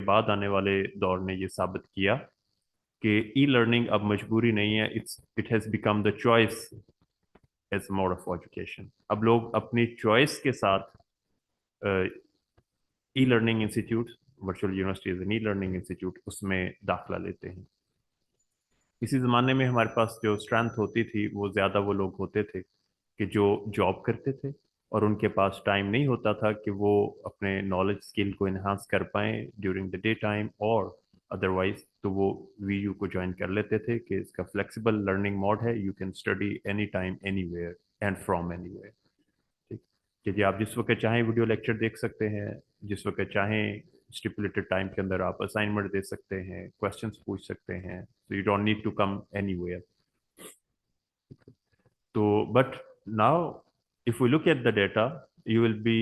बाद आने वाले दौर ने ये साबित किया कि ई लर्निंग अब मजबूरी नहीं है, it has become the choice as mode of education. अब लोग अपनी चॉइस के साथ e learning institute, virtual universities and e learning institute, उसमें दाखिला लेते हैं। इसी ज़माने में हमारे पास जो स्ट्रेंथ होती थी वो ज़्यादा वो लोग होते थे कि जो जॉब करते थे और उनके पास टाइम नहीं होता था कि वो अपने नॉलेज स्किल को इन्हांस कर पाएँ ड्यूरिंग द डे टाइम, और अदरवाइज तो वो वीयू को ज्वाइन कर लेते थे कि इसका फ्लेक्सिबल लर्निंग मोड है, you can study any time anywhere and from anywhere. ठीक, कि जी आप जिस वक्त चाहें वीडियो लेक्चर देख सकते हैं, जिस वक्त चाहें स्टिपुलेटेड टाइम के अंदर आप असाइनमेंट दे सकते हैं, क्वेश्चंस पूछ सकते हैं, so you don't need to come anywhere. तो but now if we look at the data, you will be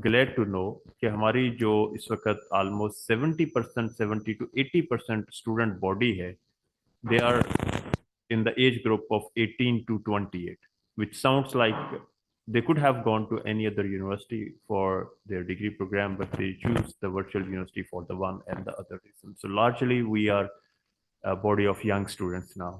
glad to know कि हमारी जो इस वक्त almost 70%, 70 to 80% स्टूडेंट बॉडी है, they are in the age group of 18 to 28, which sounds like they could have gone to any other university for their degree program, but they choose the virtual university for the one and the other reason. So largely we are a body of young students now.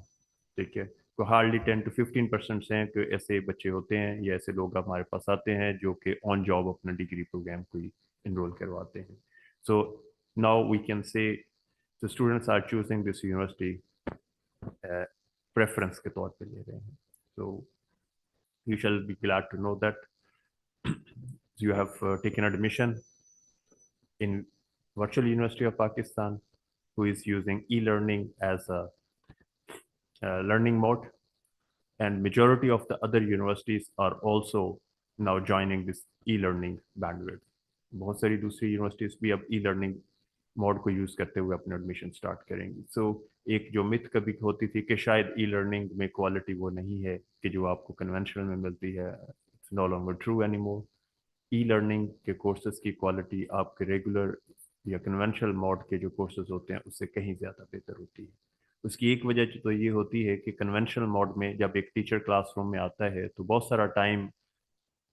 ठीक है, तो hardly 10 to 15% हैं कि ऐसे बच्चे होते हैं या ऐसे लोग हमारे पास आते हैं जो कि ऑन जॉब अपना डिग्री प्रोग्राम को इनरोल करवाते हैं। So now we can say the students are choosing this university preference के तौर पे ले रहे हैं। So you shall be glad to know that you have taken admission in Virtual University of Pakistan, who is using e-learning as a learning mode, and majority of the other universities are also now joining this e-learning bandwidth. बहुत सारी दूसरी universities भी अब e learning mode को use करते हुए अपने admission start करेंगी। सो एक जो मिथ कभी होती थी कि शायद ई लर्निंग में क्वालिटी वो नहीं है कि जो आपको कन्वेंशनल में मिलती है, it's no longer true any more. E learning के कोर्सेज की क्वालिटी आपके रेगुलर या कन्वेंशनल मोड के जो कोर्सेज होते हैं उससे कहीं ज़्यादा बेहतर होती है। उसकी एक वजह तो ये होती है कि कन्वेंशनल मोड में जब एक टीचर क्लासरूम में आता है तो बहुत सारा टाइम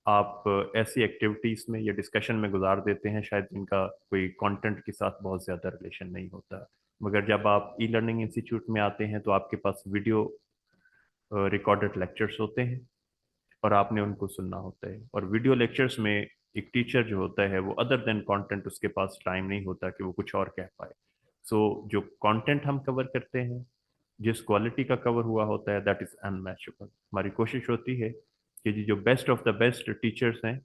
आप ऐसी एक्टिविटीज़ में या डिस्कशन में गुजार देते हैं शायद जिनका कोई कंटेंट के साथ बहुत ज़्यादा रिलेशन नहीं होता। मगर जब आप ई लर्निंग इंस्टीट्यूट में आते हैं तो आपके पास वीडियो रिकॉर्डेड लेक्चर्स होते हैं और आपने उनको सुनना होता है। और वीडियो लेक्चर्स में एक टीचर जो होता है वो अदर देन कंटेंट उसके पास टाइम नहीं होता कि वो कुछ और कह पाए। सो जो कंटेंट हम कवर करते हैं, जिस क्वालिटी का कवर हुआ होता है, दैट इज़ अनमैचेबल। हमारी कोशिश होती है कि जी जो best of the best teachers हैं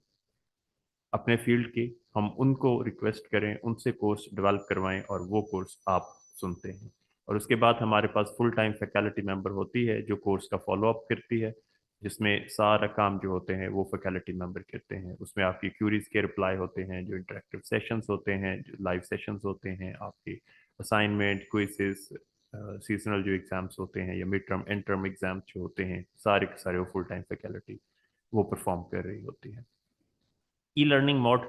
अपने फील्ड के, हम उनको रिक्वेस्ट करें, उनसे कोर्स डेवलप करवाएं और वो कोर्स आप सुनते हैं। और उसके बाद हमारे पास फुल टाइम फैकल्टी मेंबर होती है जो कोर्स का फॉलो अप करती है, जिसमें सारा काम जो होते हैं वो फैकल्टी मेंबर करते हैं। उसमें आपकी क्यूरीज के रिप्लाई होते हैं, जो इंटरेक्टिव सेशंस होते हैं, जो लाइव सेशंस होते हैं, आपकी असाइनमेंट, क्विजेस, सीजनल जो एग्जाम्स होते हैं या mid term and term exams जो होते हैं, सारे के सारे वो फुल टाइम फैकल्टी वो परफॉर्म कर रही होती है। ई लर्निंग मोड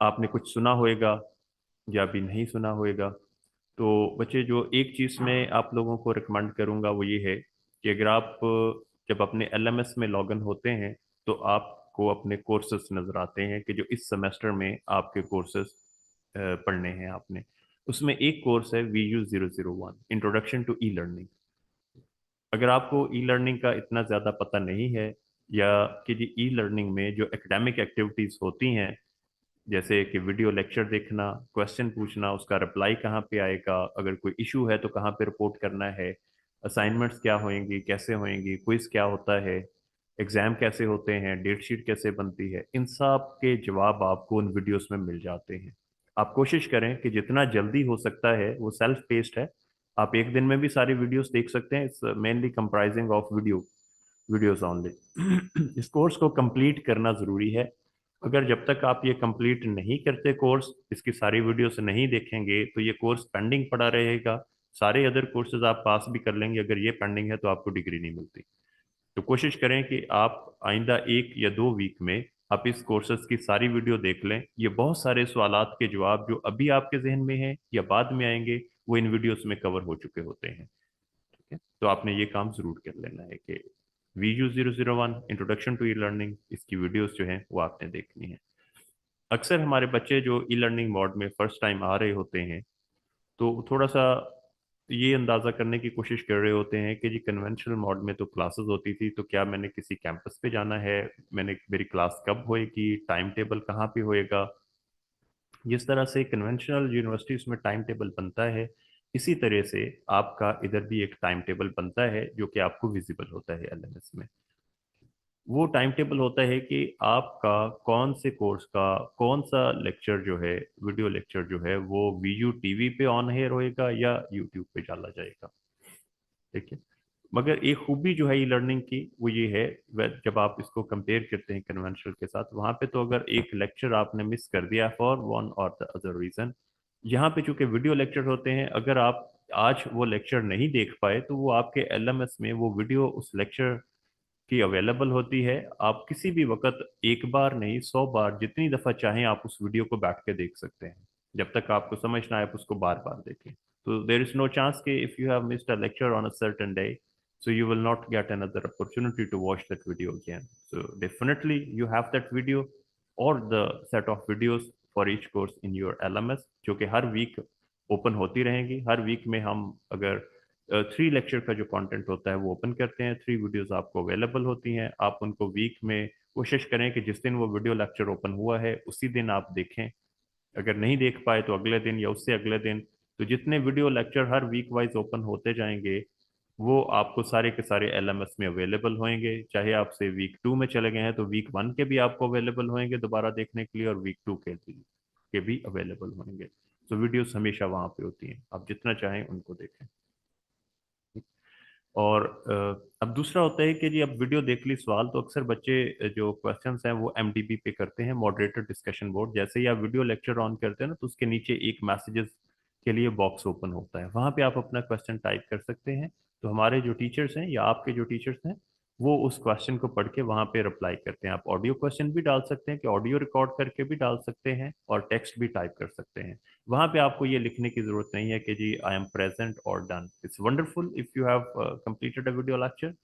आपने कुछ सुना होएगा या भी नहीं सुना होएगा। तो बच्चे जो एक चीज़ में आप लोगों को रिकमेंड करूंगा वो ये है कि अगर आप जब अपने एलएमएस में लॉगिन होते हैं तो आपको अपने कोर्सेज नज़र आते हैं कि जो इस सेमेस्टर में आपके कोर्सेज पढ़ने हैं आपने। उसमें एक कोर्स है VU001, introduction to e learning. अगर आपको ई लर्निंग का इतना ज़्यादा पता नहीं है, या कि जी ई लर्निंग में जो एकेडमिक एक्टिविटीज़ होती हैं जैसे कि वीडियो लेक्चर देखना, क्वेश्चन पूछना, उसका रिप्लाई कहाँ पे आएगा, अगर कोई इशू है तो कहाँ पे रिपोर्ट करना है, असाइनमेंट्स क्या होंगी, कैसे होंगी, क्विज क्या होता है, एग्जाम कैसे होते हैं, डेट शीट कैसे बनती है, इन सब के जवाब आपको उन वीडियोस में मिल जाते हैं। आप कोशिश करें कि जितना जल्दी हो सकता है, वो सेल्फ पेस्ड है, आप एक दिन में भी सारी वीडियोस देख सकते हैं। It's mainly comprising of videos only. इस कोर्स को कंप्लीट करना ज़रूरी है। अगर जब तक आप ये कंप्लीट नहीं करते कोर्स, इसकी सारी वीडियोस नहीं देखेंगे, तो ये कोर्स पेंडिंग पड़ा रहेगा। सारे अदर कोर्सेज आप पास भी कर लेंगे, अगर ये पेंडिंग है तो आपको डिग्री नहीं मिलती। तो कोशिश करें कि आप आइंदा 1 या 2 वीक में आप इस कोर्सेज की सारी वीडियो देख लें। ये बहुत सारे सवालात के जवाब जो अभी आपके जहन में हैं या बाद में आएंगे, वो इन वीडियोस में कवर हो चुके होते हैं। ठीक है, तो आपने ये काम जरूर कर लेना है कि VU001 introduction to e learning, इसकी वीडियोस जो हैं वो आपने देखनी है। अक्सर हमारे बच्चे जो ई लर्निंग मोड में फर्स्ट टाइम आ रहे होते हैं, तो थोड़ा सा ये अंदाज़ा करने की कोशिश कर रहे होते हैं कि जी कन्वेंशनल मोड में तो क्लासेस होती थी, तो क्या मैंने किसी कैंपस पे जाना है, मेरी क्लास कब होएगी, टाइम टेबल कहाँ पे होएगा। जिस तरह से कन्वेंशनल यूनिवर्सिटीज़ में टाइम टेबल बनता है, इसी तरह से आपका इधर भी एक टाइम टेबल बनता है जो कि आपको विजिबल होता है एलएमएस में। वो टाइम टेबल होता है कि आपका कौन से कोर्स का कौन सा लेक्चर जो है, वीडियो लेक्चर जो है, वो वीयू टीवी पे ऑन एयर होएगा या यूट्यूब पे डाला जाएगा। ठीक है। मगर एक खूबी जो है ई लर्निंग की वो ये है, जब आप इसको कंपेयर करते हैं कन्वेंशनल के साथ, वहाँ पे तो अगर एक लेक्चर आपने मिस कर दिया फॉर वन और द अदर रीजन, यहाँ पे चूंकि वीडियो लेक्चर होते हैं, अगर आप आज वो लेक्चर नहीं देख पाए तो वो आपके एलएमएस में वो वीडियो उस लेक्चर की अवेलेबल होती है। आप किसी भी वक्त एक बार नहीं 100 बार जितनी दफ़ा चाहें आप उस वीडियो को बैठ के देख सकते हैं। जब तक आपको समझ ना आए आप उसको बार बार देखें। तो देर इज नो चांस कि if you have missed a lecture on a certain day, so you will not get another opportunity to watch that video again. So definitely you have that video or the set of videos for each course in your LMS, जो कि हर week open होती रहेंगी। हर week में हम अगर 3 lecture का जो content होता है वो ओपन करते हैं, 3 वीडियोस आपको अवेलेबल होती हैं। आप उनको वीक में कोशिश करें कि जिस दिन वो वीडियो लेक्चर ओपन हुआ है उसी दिन आप देखें। अगर नहीं देख पाए तो अगले दिन या उससे अगले दिन। तो जितने वीडियो लेक्चर हर वीक वाइज ओपन होते जाएंगे, वो आपको सारे के सारे एलएमएस में अवेलेबल होंगे। चाहे आपसे वीक 2 में चले गए हैं तो वीक 1 के भी आपको अवेलेबल होंगे दोबारा देखने के लिए, और वीक 2 के भी अवेलेबल होंगे। तो वीडियोस हमेशा वहाँ पे होती हैं, आप जितना चाहें उनको देखें। और अब दूसरा होता है कि जी अब वीडियो देख ली सवाल, तो अक्सर बच्चे जो क्वेश्चंस हैं वो एमडीबी पे करते हैं, मॉडरेटर डिस्कशन बोर्ड। जैसे ही आप वीडियो लेक्चर ऑन करते हैं ना, तो उसके नीचे एक मैसेजेस के लिए बॉक्स ओपन होता है, वहां पे आप अपना क्वेश्चन टाइप कर सकते हैं। तो हमारे जो टीचर्स हैं या आपके जो टीचर्स हैं, वो उस क्वेश्चन को पढ़ के वहां पे रिप्लाई करते हैं। आप ऑडियो क्वेश्चन भी डाल सकते हैं कि ऑडियो रिकॉर्ड करके भी डाल सकते हैं, और टेक्स्ट भी टाइप कर सकते हैं। वहां पे आपको ये लिखने की जरूरत नहीं है कि जी आई एम प्रेजेंट और done. It's wonderful if you have completed a video lecture.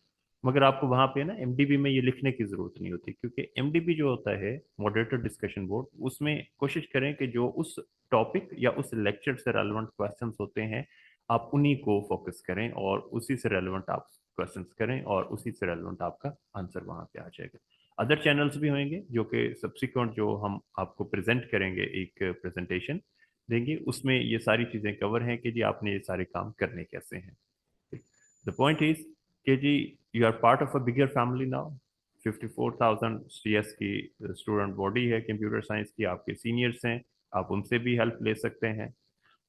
मगर आपको वहां पे ना एमडीबी में ये लिखने की जरूरत नहीं होती, क्योंकि एमडीबी जो होता है, मॉडरेटर डिस्कशन बोर्ड, उसमें कोशिश करें कि जो उस टॉपिक या उस लेक्चर से रेलेवेंट क्वेश्चंस होते हैं, आप उन्हीं को फोकस करें और उसी से रेलेवेंट आप क्वेश्चंस करें, और उसी से रेलेवेंट आपका आंसर वहां पे आ जाएगा। अदर चैनल्स भी होंगे जो कि सब्सिक्वेंट जो हम आपको प्रेजेंट करेंगे, एक प्रेजेंटेशन देंगे, उसमें ये सारी चीजें कवर हैं कि जी आपने ये सारे काम करने कैसे हैं। द पॉइंट इज कि जी you are part of a bigger family now. 54,000 CS की स्टूडेंट बॉडी है कंप्यूटर साइंस की, आपके सीनियर्स हैं, आप उनसे भी हेल्प ले सकते हैं।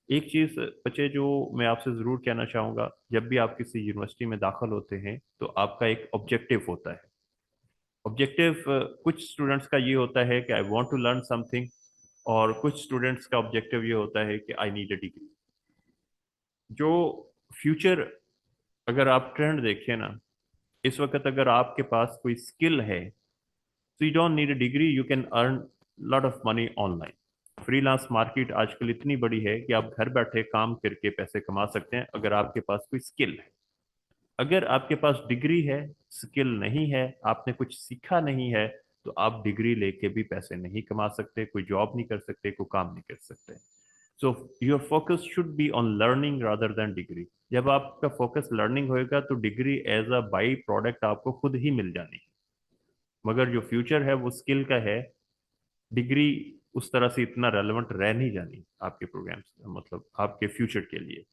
एक चीज बच्चे जो मैं आपसे जरूर कहना चाहूंगा, जब भी आप किसी यूनिवर्सिटी में दाखिल होते हैं तो आपका एक ऑब्जेक्टिव होता है। ऑब्जेक्टिव कुछ स्टूडेंट्स का ये होता है कि I want to learn something, और कुछ स्टूडेंट्स का ऑब्जेक्टिव ये होता है कि आई नीड अ डिग्री। जो फ्यूचर, अगर आप ट्रेंड देखें ना, इस वक्त अगर आपके पास कोई स्किल है, तो you don't need a degree, you can earn lot of money online. Freelance market आजकल इतनी बड़ी है कि आप घर बैठे काम करके पैसे कमा सकते हैं अगर आपके पास कोई स्किल है। अगर आपके पास डिग्री है, स्किल नहीं है, आपने कुछ सीखा नहीं है, तो आप डिग्री लेके भी पैसे नहीं कमा सकते, कोई जॉब नहीं कर सकते, कोई काम नहीं कर सकते। So your focus should be on learning rather than degree. जब आपका फोकस लर्निंग होएगा तो degree as a byproduct आपको खुद ही मिल जानी है। मगर जो फ्यूचर है वो स्किल का है। डिग्री उस तरह से इतना रेलेवेंट रह नहीं जानी आपके प्रोग्राम्स, मतलब आपके फ्यूचर के लिए।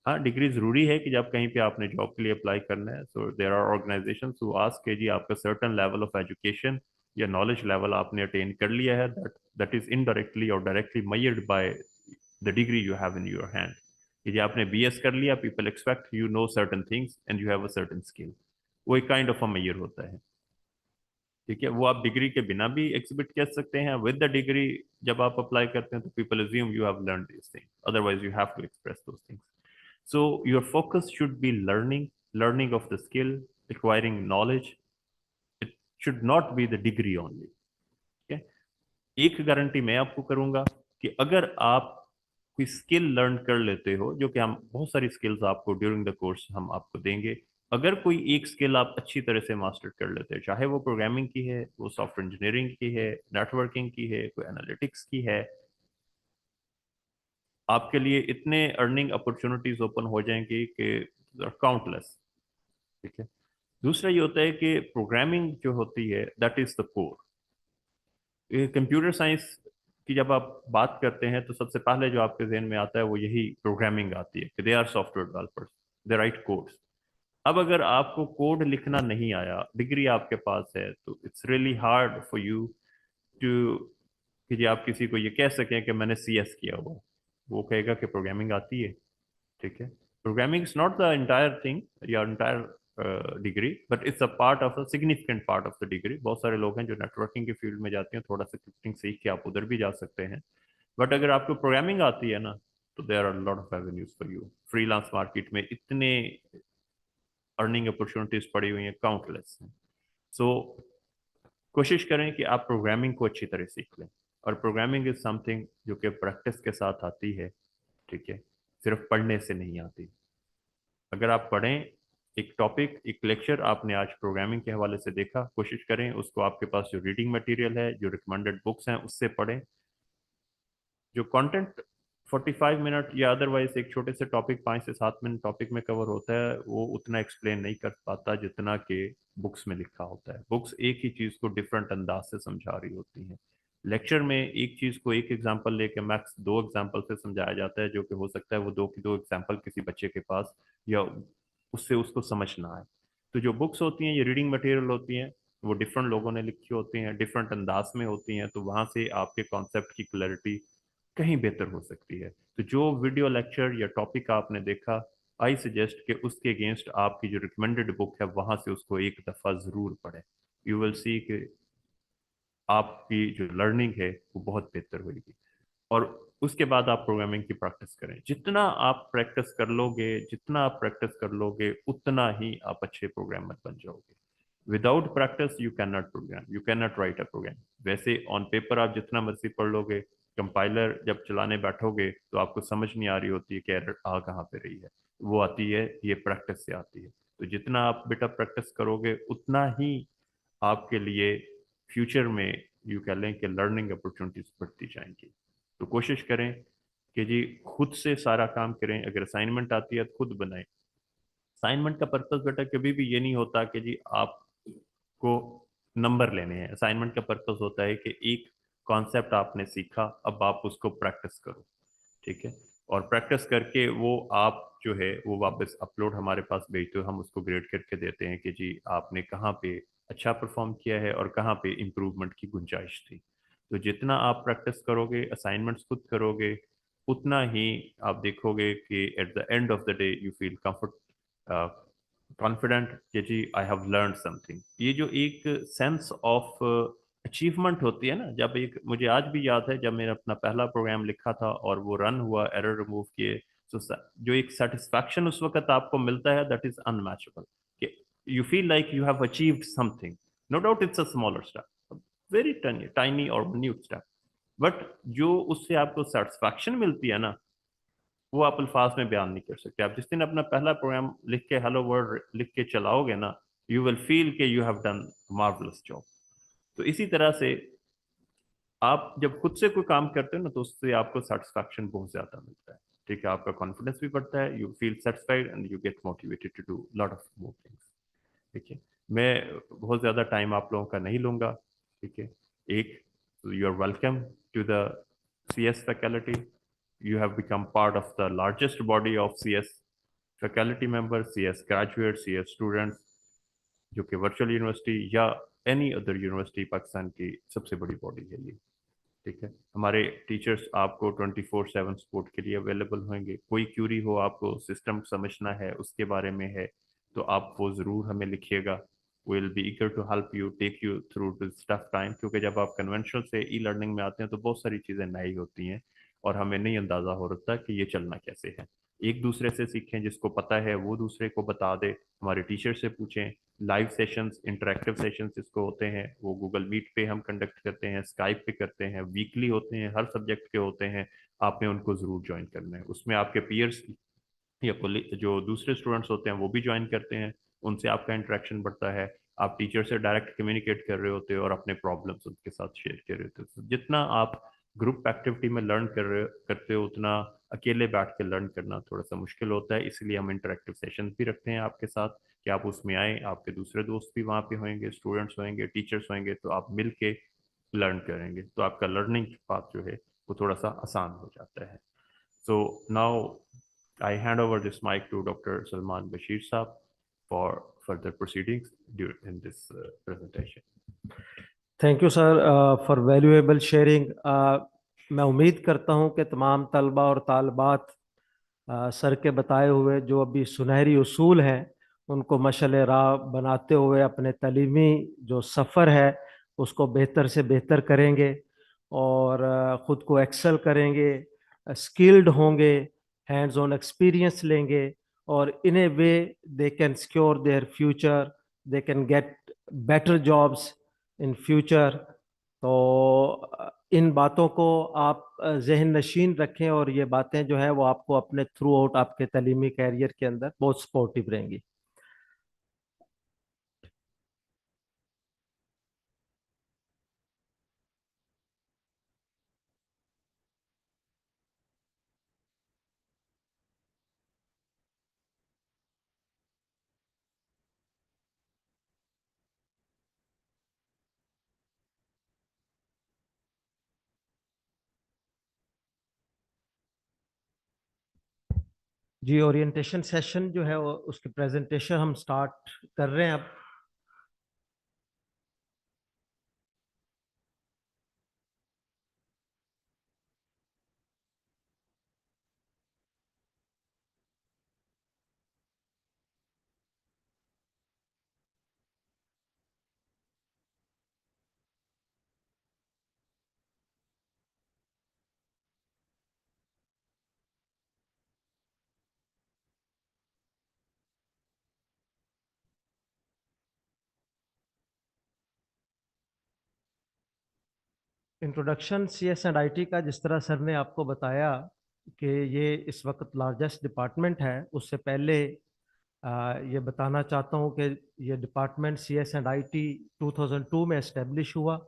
हाँ, डिग्री जरूरी है कि जब कहीं पे आपने जॉब के लिए अप्लाई करना है, so there are organizations who ask के जी आपका सर्टेन लेवल ऑफ एजुकेशन या नॉलेज लेवल आपने अटेन कर लिया है, दैट दैट इज इनडायरेक्टली और directly measured by the degree you have in your hand. कि जी आपने बीएस कर लिया, people expect you know certain things and you have a certain skill. वो एक काइंड ऑफ अ मेजर होता है। ठीक है, वो आप डिग्री के बिना भी एग्जिबिट कर सकते हैं। विद द डिग्री जब आप अप्लाई करते हैं तो people assume you have learn this thing, otherwise you have to express those things. So your focus should be learning, learning of the skill, acquiring knowledge. It should not be the degree only. ठीक है। एक guarantee मैं आपको करूंगा कि अगर आप कोई स्किल लर्न कर लेते हो, जो कि हम बहुत सारी स्किल्स आपको ड्यूरिंग द कोर्स हम आपको देंगे, अगर कोई एक स्किल आप अच्छी तरह से मास्टर कर लेते हैं, चाहे वो प्रोग्रामिंग की है, वो सॉफ्टवेयर इंजीनियरिंग की है, नेटवर्किंग की है, कोई एनालिटिक्स की है, आपके लिए इतने अर्निंग अपॉर्चुनिटीज ओपन हो जाएंगी कि काउंटलेस। ठीक है। दूसरा ये होता है कि प्रोग्रामिंग जो होती है that is the core. Computer science की जब आप बात करते हैं तो सबसे पहले जो आपके जहन में आता है वो यही प्रोग्रामिंग आती है कि they are software developers, they write codes. अब अगर आपको कोड लिखना नहीं आया, डिग्री आपके पास है, तो it's really hard for you to कि जी आप किसी को ये कह सकें कि मैंने सीएस किया हुआ। वो कहेगा कि प्रोग्रामिंग आती है। ठीक है। Programming is not the entire thing या entire degree, but it's a part of a significant part of the degree. बहुत सारे लोग हैं जो नेटवर्किंग के फील्ड में जाते हैं, थोड़ा सा स्क्रिप्टिंग सीख के आप उधर भी जा सकते हैं। बट अगर आपको प्रोग्रामिंग आती है ना, तो there are lot of avenues for you. Freelance market में इतने अर्निंग अपॉर्चुनिटीज पड़ी हुई हैं, काउंटलेस हैं। सो कोशिश करें कि आप प्रोग्रामिंग को अच्छी तरह सीख लें। और प्रोग्रामिंग इज समथिंग जो कि प्रैक्टिस के साथ आती है। ठीक है। सिर्फ पढ़ने से नहीं आती। अगर आप पढ़ें एक टॉपिक, एक लेक्चर आपने आज प्रोग्रामिंग के हवाले से देखा, कोशिश करें उसको आपके पास जो रीडिंग मटेरियल है, जो रिकमेंडेड बुक्स हैं, उससे पढ़ें। जो कंटेंट 45 मिनट या अदरवाइज एक छोटे से टॉपिक 5 से 7 मिनट टॉपिक में कवर होता है, वो उतना एक्सप्लेन नहीं कर पाता जितना कि बुक्स में लिखा होता है। बुक्स एक ही चीज़ को डिफरेंट अंदाज से समझा रही होती हैं। लेक्चर में एक चीज़ को एक एग्जांपल लेके मैक्स 2 एग्जांपल से समझाया जाता है, जो कि हो सकता है वो दो की दो एग्जांपल किसी बच्चे के पास या उससे उसको समझ ना आए। तो जो बुक्स होती हैं, ये रीडिंग मटेरियल होती हैं, वो डिफरेंट लोगों ने लिखी होती हैं, डिफरेंट अंदाज में होती हैं, तो वहां से आपके कॉन्सेप्ट की क्लैरिटी कहीं बेहतर हो सकती है। तो जो वीडियो लेक्चर या टॉपिक आपने देखा, आई सजेस्ट कि उसके अगेंस्ट आपकी जो रिकमेंडेड बुक है वहां से उसको एक दफा जरूर पढ़ें। यू विल सी कि आपकी जो लर्निंग है वो बहुत बेहतर होगी। और उसके बाद आप प्रोग्रामिंग की प्रैक्टिस करें। जितना आप प्रैक्टिस कर लोगे, जितना आप प्रैक्टिस कर लोगे, उतना ही आप अच्छे प्रोग्रामर बन जाओगे। Without practice you can not program, you can not write a program. वैसे ऑन पेपर आप जितना मर्जी पढ़ लोगे, कंपाइलर जब चलाने बैठोगे तो आपको समझ नहीं आ रही होती है कि एरर आ कहाँ पे रही है। वो आती है, ये प्रैक्टिस से आती है। तो जितना आप बेटा प्रैक्टिस करोगे, उतना ही आपके लिए फ्यूचर में यू कह लें कि लर्निंग अपॉर्चुनिटीज बढ़ती जाएंगी। तो कोशिश करें कि जी खुद से सारा काम करें। अगर असाइनमेंट आती है तो खुद बनाएं। असाइनमेंट का पर्पस बेटा कभी भी ये नहीं होता कि जी आपको नंबर लेने हैं। असाइनमेंट का पर्पस होता है कि एक कॉन्सेप्ट आपने सीखा, अब आप उसको प्रैक्टिस करो। ठीक है। और प्रैक्टिस करके वो आप जो है वो वापस अपलोड हमारे पास भेजते हो, हम उसको ग्रेड करके देते हैं कि जी आपने कहाँ पे अच्छा परफॉर्म किया है और कहाँ पे इम्प्रूवमेंट की गुंजाइश थी। तो जितना आप प्रैक्टिस करोगे, असाइनमेंट्स खुद करोगे, उतना ही आप देखोगे कि at the end of the day you feel confident कि जी आई हैव लर्न समथिंग। ये जो एक सेंस ऑफ अचीवमेंट होती है ना, जब एक, मुझे आज भी याद है जब मैंने अपना पहला प्रोग्राम लिखा था और वो रन हुआ, एरर रिमूव किए, तो जो एक सेटिस्फैक्शन उस वक्त आपको मिलता है, दैट इज अनमैचेबल। कि you feel like you have achieved something. No doubt it's a smaller step, very tiny और minute स्टेप, बट जो उससे आपको सेटिस्फैक्शन मिलती है ना, वो आप अल्फाज में बयान नहीं कर सकते। आप जिस दिन अपना पहला प्रोग्राम लिख के हेलो वर्ल्ड लिख के चलाओगे ना, यू विल फील के you have done marvellous job. तो इसी तरह से आप जब खुद से कोई काम करते हो ना, तो उससे आपको सेटिस्फैक्शन बहुत ज्यादा मिलता है। ठीक है। आपका कॉन्फिडेंस भी बढ़ता है, you feel satisfied and you get motivated to do lot of more things. ठीक है। मैं बहुत ज्यादा टाइम आप लोगों का नहीं लूंगा। ठीक है। एक, you are welcome to the CS faculty. You have become part of the largest body of CS faculty members, CS graduates, CS students, जो कि वर्चुअल यूनिवर्सिटी या एनी अदर यूनिवर्सिटी पाकिस्तान की सबसे बड़ी बॉडी है ये। ठीक है। हमारे टीचर्स आपको 24/7 सपोर्ट के लिए अवेलेबल होंगे। कोई क्यूरी हो, आपको सिस्टम समझना है, उसके बारे में है, तो आप वो ज़रूर हमें लिखिएगा। Will be eager to help you, take you through this tough time. क्योंकि जब आप कन्वेंशनल से ई लर्निंग में आते हैं तो बहुत सारी चीज़ें नई होती हैं और हमें नहीं अंदाज़ा हो रहा कि ये चलना कैसे है। एक दूसरे से सीखें, जिसको पता है वो दूसरे को बता दे। हमारे टीचर से पूछें। लाइव सेशंस, इंटरेक्टिव सेशंस जिसको होते हैं, वो गूगल मीट पे हम कंडक्ट करते हैं, स्काइप पे करते हैं, वीकली होते हैं, हर सब्जेक्ट के होते हैं। आपने उनको ज़रूर ज्वाइन करना है। उसमें आपके पीयर्स या जो दूसरे स्टूडेंट्स होते हैं वो भी ज्वाइन करते हैं। उनसे आपका इंटरेक्शन बढ़ता है, आप टीचर से डायरेक्ट कम्युनिकेट कर रहे होते हो और अपने प्रॉब्लम्स उनके साथ शेयर कर रहे होते हो। जितना आप ग्रुप एक्टिविटी में लर्न करते हो, उतना अकेले बैठ के लर्न करना थोड़ा सा मुश्किल होता है। इसलिए हम इंटरेक्टिव सेशन भी रखते हैं आपके साथ कि आप उसमें आए, आपके दूसरे दोस्त भी वहाँ पे होंगे, स्टूडेंट्स होंगे, टीचर्स होंगे, तो आप मिल के लर्न करेंगे, तो आपका लर्निंग पाथ जो है वो थोड़ा सा आसान हो जाता है। So now I hand over this mic to doctor Salman Bashir साहब for further proceedings during this presentation. Thank you sir for valuable sharing. मैं उम्मीद करता हूं कि तमाम तलबा और तालबात सर के बताए हुए जो अभी सुनहरी उसूल हैं उनको मशअल राह बनाते हुए अपने तालीमी जो सफ़र है उसको बेहतर से बेहतर करेंगे और ख़ुद को एक्सेल करेंगे, स्किल्ड होंगे, हैंड्स ऑन एक्सपीरियंस लेंगे और in a way they can secure their future, they can get better jobs in future. तो इन बातों को आप जहन नशीन रखें और ये बातें जो है वो आपको अपने थ्रू आउट आपके तालीमी कैरियर के अंदर बहुत सपोर्टिव रहेंगी। जी, ओरिएंटेशन सेशन जो है वो उसकी प्रेजेंटेशन हम स्टार्ट कर रहे हैं अब। इंट्रोडक्शन CS एंड IT का जिस तरह सर ने आपको बताया कि ये इस वक्त लार्जेस्ट डिपार्टमेंट है, उससे पहले ये बताना चाहता हूँ कि ये डिपार्टमेंट CS एंड IT 2002 में इस्टेब्लिश हुआ।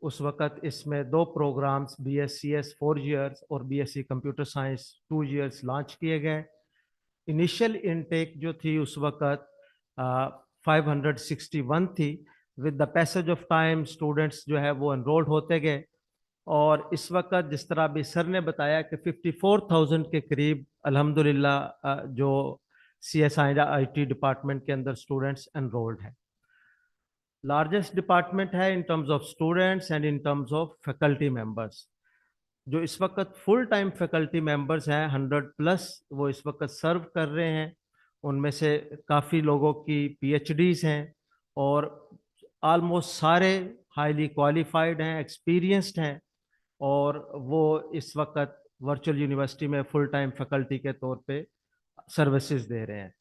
उस वक़्त इसमें 2 प्रोग्राम्स BScs 4 ईयर्स और BSc computer science 2 years launch किए गए। इनिशियल इनटेक जो थी उस वक़्त 561 थी। With the passage of time students जो है वो एनरोल्ड होते गए और इस वक्त जिस तरह अभी सर ने बताया कि 54,000 के करीब अल्हम्दुलिल्लाह जो CSIT डिपार्टमेंट के अंदर स्टूडेंट्स एनरोल्ड हैं। लार्जेस्ट डिपार्टमेंट है in terms of students and in terms of faculty members. जो इस वक्त फुल टाइम फैकल्टी मेंबर्स हैं 100+ वो इस वक्त सर्व कर रहे हैं। उनमें से काफ़ी लोगों की PhDs हैं और ऑलमोस्ट सारे हाईली क्वालिफाइड हैं, एक्सपीरियंस्ड हैं और वो इस वक्त वर्चुअल यूनिवर्सिटी में फुल टाइम फैकल्टी के तौर पे सर्विसेज दे रहे हैं।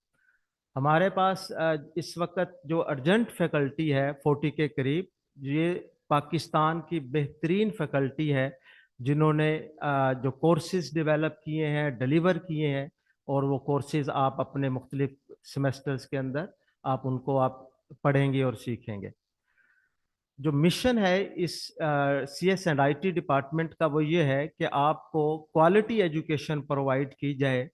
हमारे पास इस वक्त जो अर्जेंट फैकल्टी है 40 के करीब, ये पाकिस्तान की बेहतरीन फैकल्टी है जिन्होंने जो कोर्सेज डेवलप किए हैं, डिलीवर किए हैं और वो कोर्सेज आप अपने मुख्तलिफ सेमेस्टर्स के अंदर आप उनको आप पढ़ेंगे और सीखेंगे। जो मिशन है इस CS एंड IT डिपार्टमेंट का वो ये है कि आपको क्वालिटी एजुकेशन प्रोवाइड की जाए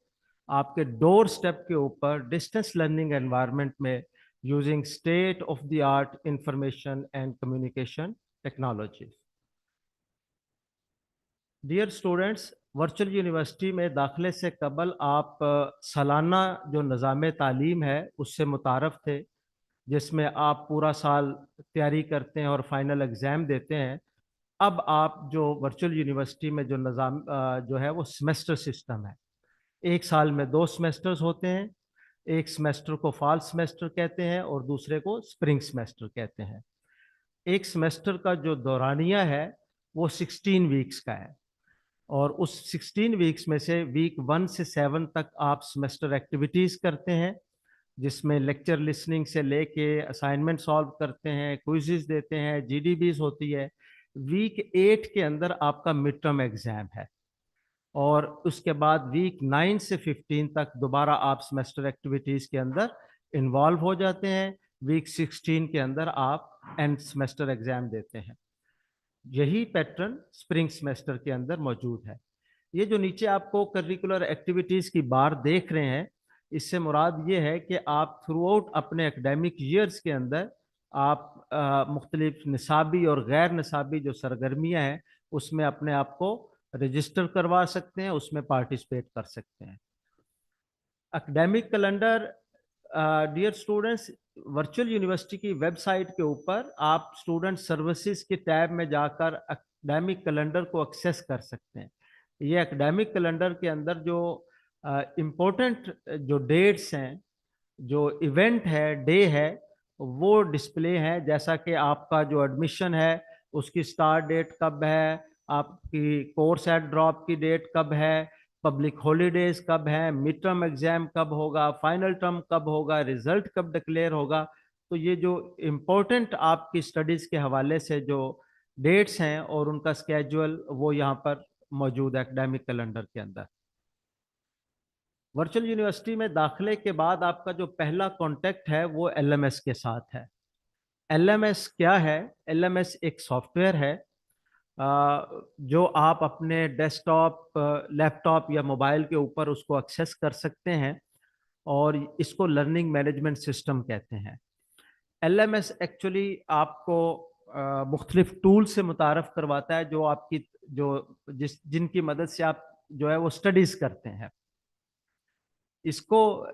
आपके डोर स्टेप के ऊपर डिस्टेंस लर्निंग एनवायरनमेंट में using state of the art information and communication technology. Dear students, virtual university में दाखिले से कबल आप सालाना जो निज़ाम तालीम है उससे मुतारफ़ थे, जिसमें आप पूरा साल तैयारी करते हैं और फाइनल एग्ज़ाम देते हैं। अब आप जो वर्चुअल यूनिवर्सिटी में जो निज़ाम जो है वो सेमेस्टर सिस्टम है। एक साल में 2 सेमेस्टर्स होते हैं। एक सेमेस्टर को फॉल सेमेस्टर कहते हैं और दूसरे को स्प्रिंग सेमेस्टर कहते हैं। एक सेमेस्टर का जो दौरानिया है वो 16 वीक्स का है और उस 16 वीक्स में से वीक 1 से 7 तक आप सेमेस्टर एक्टिविटीज़ करते हैं, जिसमें लेक्चर लिसनिंग से लेके असाइनमेंट सॉल्व करते हैं, क्विज़ेस देते हैं, GDBs होती है। वीक 8 के अंदर आपका मिड टर्म एग्ज़ाम है और उसके बाद वीक 9 से 15 तक दोबारा आप सेमेस्टर एक्टिविटीज़ के अंदर इन्वॉल्व हो जाते हैं। वीक 16 के अंदर आप एंड सेमेस्टर एग्जाम देते हैं। यही पैटर्न स्प्रिंग सेमेस्टर के अंदर मौजूद है। ये जो नीचे आपको करिकुलर एक्टिविटीज की बार देख रहे हैं, इससे मुराद ये है कि आप थ्रू आउट अपने एकेडमिक ईयर्स के अंदर आप मुख्तलिफ निसाबी और गैर निसाबी जो सरगर्मियां हैं उसमें अपने आप को रजिस्टर करवा सकते हैं, उसमें पार्टिसिपेट कर सकते हैं। Academic calendar, dear students, virtual university की वेबसाइट के ऊपर आप स्टूडेंट सर्विसेज के टैब में जाकर एकेडमिक कैलेंडर को एक्सेस कर सकते हैं। ये एकेडमिक कैलेंडर के अंदर जो इम्पोर्टेंट जो डेट्स हैं, जो इवेंट है, डे है, वो डिस्प्ले है। जैसा कि आपका जो एडमिशन है उसकी स्टार्ट डेट कब है, आपकी कोर्स एट ड्रॉप की डेट कब है, पब्लिक हॉलीडेज कब है, मिड टर्म एग्जाम कब होगा, फाइनल टर्म कब होगा, रिजल्ट कब डिक्लेयर होगा। तो ये जो इम्पोर्टेंट आपकी स्टडीज के हवाले से जो डेट्स हैं और उनका स्केड्यूल वो यहाँ पर मौजूद है एकेडमिक कैलेंडर के अंदर। वर्चुअल यूनिवर्सिटी में दाखिले के बाद आपका जो पहला कांटेक्ट है वो एलएमएस के साथ है। एलएमएस क्या है? एलएमएस एक सॉफ्टवेयर है जो आप अपने डेस्कटॉप, लैपटॉप या मोबाइल के ऊपर उसको एक्सेस कर सकते हैं और इसको लर्निंग मैनेजमेंट सिस्टम कहते हैं। एलएमएस एक्चुअली आपको मुख्तलिफ टूल से मुतारफ करवाता है जो आपकी जिनकी मदद से आप जो है वो स्टडीज करते हैं। इसको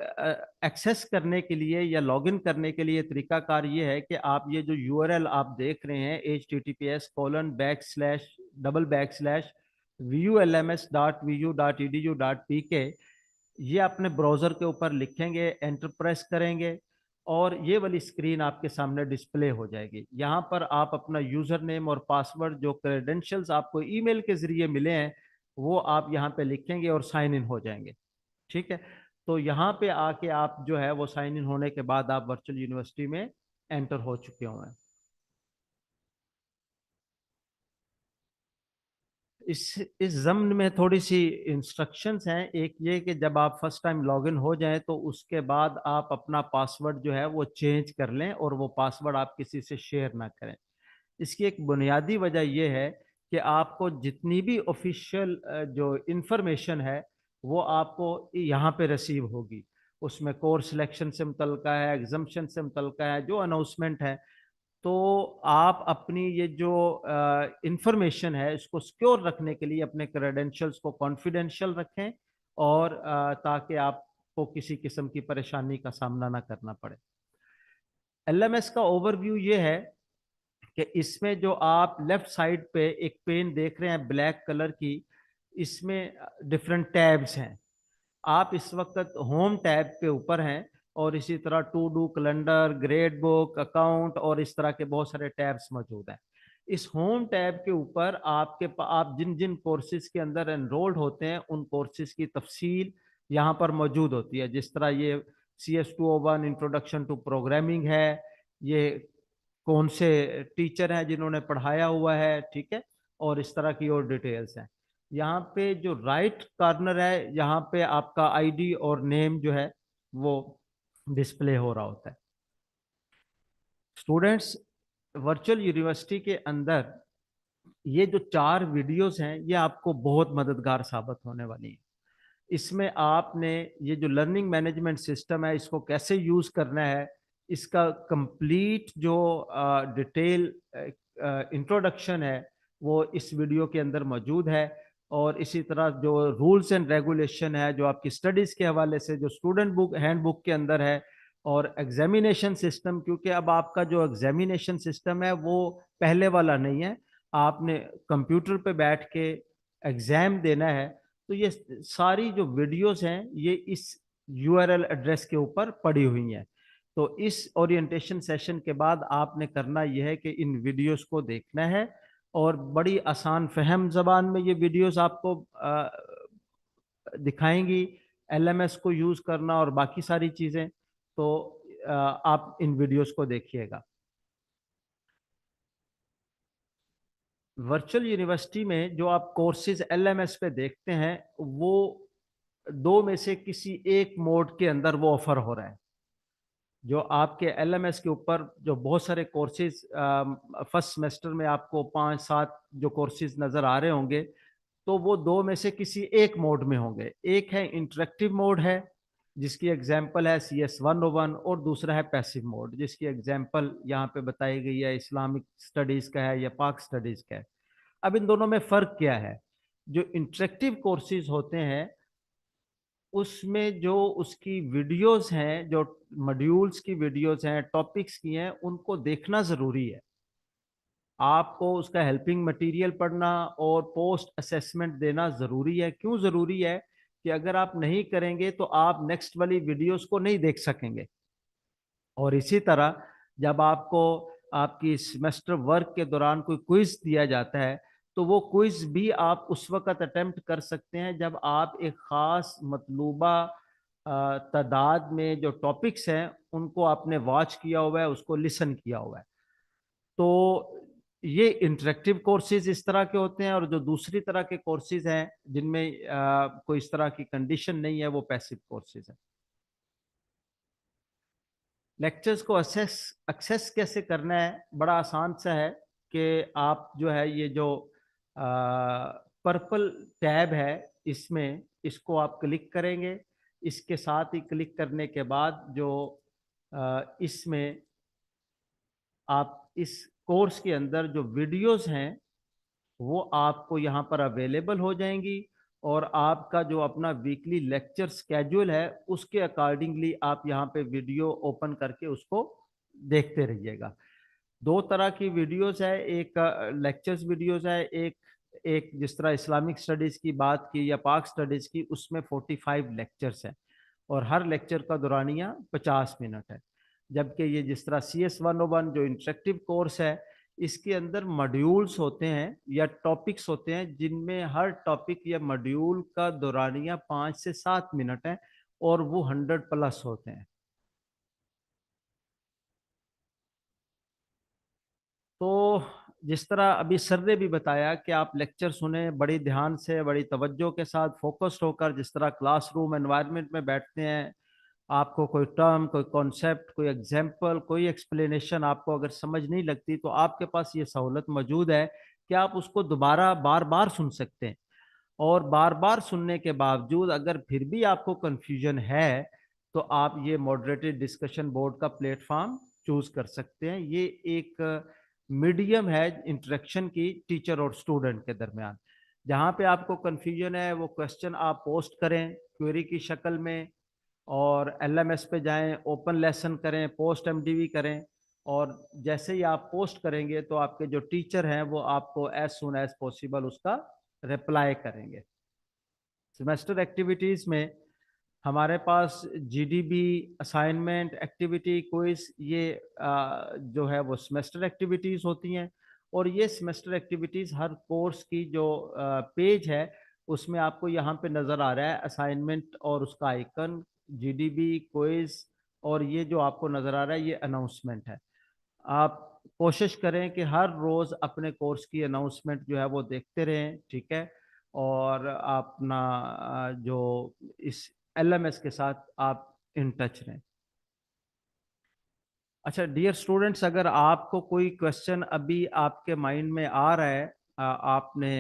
एक्सेस करने के लिए या लॉगिन करने के लिए तरीकाकार ये है कि आप ये जो यूआरएल आप देख रहे हैं https://vu-lms.vu.edu.pk, ये अपने ब्राउजर के ऊपर लिखेंगे, एंटर प्रेस करेंगे और ये वाली स्क्रीन आपके सामने डिस्प्ले हो जाएगी। यहाँ पर आप अपना यूजर नेम और पासवर्ड, जो क्रेडेंशियल्स आपको ईमेल के जरिए मिले हैं, वो आप यहाँ पे लिखेंगे और साइन इन हो जाएंगे। ठीक है, तो यहाँ पे आके आप जो है वो साइन इन होने के बाद आप वर्चुअल यूनिवर्सिटी में एंटर हो चुके हुए हैं। इस जम्न में थोड़ी सी इंस्ट्रक्शंस हैं। एक ये कि जब आप फर्स्ट टाइम लॉगिन हो जाएं तो उसके बाद आप अपना पासवर्ड जो है वो चेंज कर लें और वो पासवर्ड आप किसी से शेयर ना करें। इसकी एक बुनियादी वजह यह है कि आपको जितनी भी ऑफिशियल जो इंफॉर्मेशन है वो आपको यहाँ पे रिसीव होगी। उसमें कोर्स सिलेक्शन से मुतल्लिका है, एग्जाम्शन से मुतल्लिका है, जो अनाउंसमेंट है। तो आप अपनी ये जो इंफॉर्मेशन है इसको सिक्योर रखने के लिए अपने क्रेडेंशियल्स को कॉन्फिडेंशियल रखें और ताकि आपको किसी किस्म की परेशानी का सामना ना करना पड़े। एलएमएस का ओवरव्यू ये है कि इसमें जो आप लेफ्ट साइड पे एक पेन देख रहे हैं ब्लैक कलर की, इसमें डिफरेंट टैब्स हैं। आप इस वक्त होम टैब के ऊपर हैं और इसी तरह to do, calendar, grade book, account और इस तरह के बहुत सारे टैब्स मौजूद हैं। इस होम टैब के ऊपर आप जिन जिन कोर्सेज के अंदर एनरोल्ड होते हैं उन कोर्सेज की तफसील यहाँ पर मौजूद होती है। जिस तरह ये CS201 इंट्रोडक्शन टू प्रोग्रामिंग है, ये कौन से टीचर हैं जिन्होंने पढ़ाया हुआ है, ठीक है, और इस तरह की और डिटेल्स हैं। यहाँ पे जो राइट कॉर्नर है, यहाँ पे आपका आईडी और नेम जो है वो डिस्प्ले हो रहा होता है। स्टूडेंट्स, वर्चुअल यूनिवर्सिटी के अंदर ये जो 4 वीडियोस हैं ये आपको बहुत मददगार साबित होने वाली है। इसमें आपने ये जो लर्निंग मैनेजमेंट सिस्टम है इसको कैसे यूज करना है, इसका कंप्लीट जो डिटेल इंट्रोडक्शन है वो इस वीडियो के अंदर मौजूद है। और इसी तरह जो रूल्स एंड रेगुलेशन है जो आपकी स्टडीज के हवाले से जो स्टूडेंट बुक हैंडबुक के अंदर है, और एग्जामिनेशन सिस्टम, क्योंकि अब आपका जो एग्जामिनेशन सिस्टम है वो पहले वाला नहीं है, आपने कंप्यूटर पे बैठ के एग्जाम देना है। तो ये सारी जो वीडियोस हैं ये इस यूआरएल एड्रेस के ऊपर पड़ी हुई हैं। तो इस ओरिएंटेशन सेशन के बाद आपने करना यह है कि इन वीडियोस को देखना है और बड़ी आसान फहम जबान में ये वीडियोस आपको दिखाएंगी एलएमएस को यूज करना और बाकी सारी चीजें। तो आप इन वीडियोस को देखिएगा। वर्चुअल यूनिवर्सिटी में जो आप कोर्सेज एलएमएस पे देखते हैं वो 2 में से किसी एक मोड के अंदर वो ऑफर हो रहा है। जो आपके एलएमएस के ऊपर जो बहुत सारे कोर्सेज फर्स्ट सेमेस्टर में आपको 5-7 जो कोर्सेज नजर आ रहे होंगे, तो वो दो में से किसी एक मोड में होंगे। एक है इंटरेक्टिव मोड है, जिसकी एग्जांपल है CS101, और दूसरा है पैसिव मोड, जिसकी एग्जांपल यहाँ पे बताई गई है, इस्लामिक स्टडीज का है या पाक स्टडीज का है। अब इन दोनों में फर्क क्या है? जो इंटरेक्टिव कोर्सेज होते हैं उसमें जो उसकी वीडियोस हैं, जो मॉड्यूल्स की वीडियोस हैं, टॉपिक्स की हैं, उनको देखना जरूरी है। आपको उसका हेल्पिंग मटेरियल पढ़ना और पोस्ट असेसमेंट देना जरूरी है। क्यों जरूरी है? कि अगर आप नहीं करेंगे तो आप नेक्स्ट वाली वीडियोस को नहीं देख सकेंगे। और इसी तरह जब आपको आपकी सेमेस्टर वर्क के दौरान कोई क्विज दिया जाता है, तो वो क्विज भी आप उस वक्त अटेम्प्ट कर सकते हैं जब आप एक खास मतलूबा तादाद में जो टॉपिक्स हैं उनको आपने वॉच किया हुआ है, उसको लिसन किया हुआ है। तो ये इंटरेक्टिव कोर्सेज इस तरह के होते हैं, और जो दूसरी तरह के कोर्सेज हैं जिनमें कोई इस तरह की कंडीशन नहीं है, वो पैसिव कोर्सेज है। लेक्चर्स को एक्सेस कैसे करना है? बड़ा आसान सा है कि आप जो है ये जो पर्पल टैब है, इसमें इसको आप क्लिक करेंगे। इसके साथ ही क्लिक करने के बाद जो इसमें आप इस कोर्स के अंदर जो वीडियोस हैं वो आपको यहाँ पर अवेलेबल हो जाएंगी, और आपका जो अपना वीकली लेक्चर स्केड्यूल है उसके अकॉर्डिंगली आप यहाँ पे वीडियो ओपन करके उसको देखते रहिएगा। दो तरह की वीडियोस है, एक लेक्चर्स वीडियोस है, एक एक जिस तरह इस्लामिक स्टडीज की बात की या पाक स्टडीज की, उसमें 45 लेक्चर्स हैं और हर लेक्चर का दौरानिया 50 मिनट है। जबकि ये जिस तरह CS101 जो इंटरेक्टिव कोर्स है, इसके अंदर मॉड्यूल्स होते हैं या टॉपिक्स होते हैं, जिनमें हर टॉपिक या मॉड्यूल का दौरानिया 5 से 7 मिनट है, और वो 100+ होते हैं। तो जिस तरह अभी सर ने भी बताया कि आप लेक्चर सुने बड़ी ध्यान से, बड़ी तवज्जो के साथ, फोकस्ड होकर, जिस तरह क्लासरूम एनवायरनमेंट में बैठते हैं। आपको कोई टर्म, कोई कॉन्सेप्ट, कोई एग्जाम्पल, कोई एक्सप्लेनेशन आपको अगर समझ नहीं लगती, तो आपके पास ये सहूलत मौजूद है कि आप उसको दोबारा बार बार सुन सकते हैं। और बार बार सुनने के बावजूद अगर फिर भी आपको कंफ्यूजन है, तो आप ये मॉडरेटेड डिस्कशन बोर्ड का प्लेटफॉर्म चूज कर सकते हैं। ये एक मीडियम है इंटरेक्शन की टीचर और स्टूडेंट के दरमियान। जहाँ पे आपको कंफ्यूजन है वो क्वेश्चन आप पोस्ट करें क्वेरी की शक्ल में, और LMS पे जाएं, ओपन लेसन करें, पोस्ट MDV करें, और जैसे ही आप पोस्ट करेंगे तो आपके जो टीचर हैं वो आपको एज सुन एज पॉसिबल उसका रिप्लाई करेंगे। सेमेस्टर एक्टिविटीज में हमारे पास GDB, असाइनमेंट, एक्टिविटी, क्विज, ये जो है वो सेमेस्टर एक्टिविटीज होती हैं। और ये सेमेस्टर एक्टिविटीज हर कोर्स की जो पेज है उसमें आपको यहाँ पे नजर आ रहा है, असाइनमेंट और उसका आइकन, GDB, क्विज, और ये जो आपको नजर आ रहा है ये अनाउंसमेंट है। आप कोशिश करें कि हर रोज अपने कोर्स की अनाउंसमेंट जो है वो देखते रहें, ठीक है। और अपना जो इस LMS के साथ आप इन टच रहें। अच्छा डियर स्टूडेंट्स, अगर आपको कोई क्वेश्चन अभी आपके माइंड में आ रहा है, आपने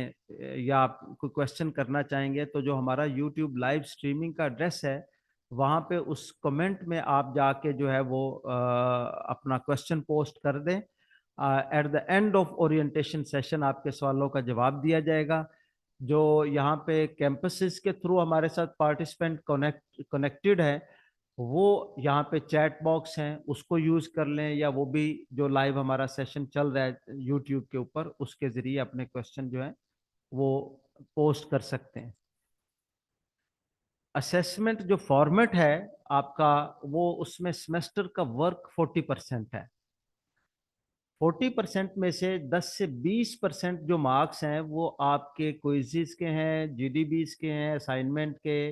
या आप कोई क्वेश्चन करना चाहेंगे, तो जो हमारा YouTube लाइव स्ट्रीमिंग का एड्रेस है, वहाँ पे उस कमेंट में आप जाके जो है वो अपना क्वेश्चन पोस्ट कर दें। At the end of orientation session आपके सवालों का जवाब दिया जाएगा। जो यहाँ पे कैंपसेस के थ्रू हमारे साथ पार्टिसिपेंट कनेक्टेड है, वो यहाँ पे चैट बॉक्स हैं उसको यूज कर लें, या वो भी जो लाइव हमारा सेशन चल रहा है यूट्यूब के ऊपर, उसके जरिए अपने क्वेश्चन जो है वो पोस्ट कर सकते हैं। असेसमेंट जो फॉर्मेट है आपका, वो उसमें सेमेस्टर का वर्क 40% है। 40% में से 10 से 20% जो मार्क्स हैं वो आपके क्विज़िज के हैं, GDBs के हैं, असाइनमेंट के,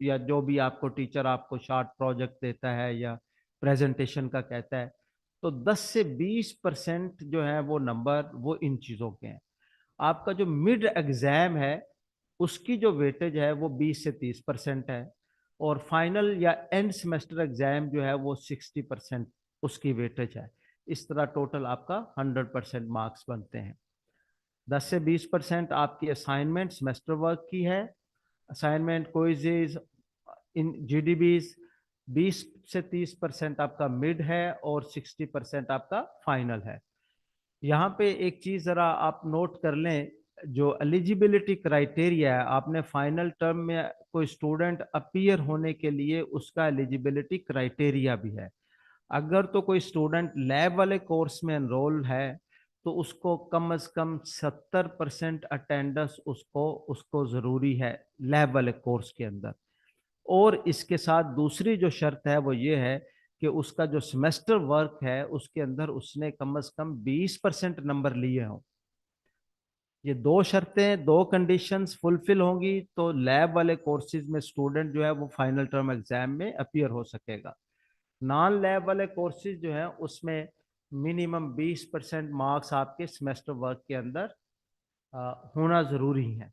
या जो भी आपको टीचर आपको शॉर्ट प्रोजेक्ट देता है या प्रेजेंटेशन का कहता है। तो 10 से 20% जो है वो नंबर वो इन चीज़ों के हैं। आपका जो मिड एग्जाम है उसकी जो वेटेज है वो 20 से 30% है। और फाइनल या एंड सेमेस्टर एग्जाम जो है वो 60% उसकी वेटेज है। इस तरह टोटल आपका 100% मार्क्स बनते हैं। 10 से 20% आपकी असाइनमेंट सेमेस्टर वर्क की है, असाइनमेंट क्विज़ेस इन जीडीबीज, 20 से 30% आपका मिड है और 60% आपका फाइनल है। यहाँ पे एक चीज जरा आप नोट कर लें, जो एलिजिबिलिटी क्राइटेरिया है, आपने फाइनल टर्म में कोई स्टूडेंट अपीयर होने के लिए उसका एलिजिबिलिटी क्राइटेरिया भी है। अगर तो कोई स्टूडेंट लैब वाले कोर्स में एनरोल है तो उसको कम से कम 70% अटेंडेंस उसको उसको जरूरी है लैब वाले कोर्स के अंदर। और इसके साथ दूसरी जो शर्त है वो ये है कि उसका जो सेमेस्टर वर्क है उसके अंदर उसने कम से कम 20% नंबर लिए हों। ये दो शर्तें, दो कंडीशंस फुलफिल होंगी तो लैब वाले कोर्सेज में स्टूडेंट जो है वो फाइनल टर्म एग्जाम में अपीयर हो सकेगा। नॉन लैब वाले कोर्सेज जो है उसमें मिनिमम 20% मार्क्स आपके सेमेस्टर वर्क के अंदर होना जरूरी है।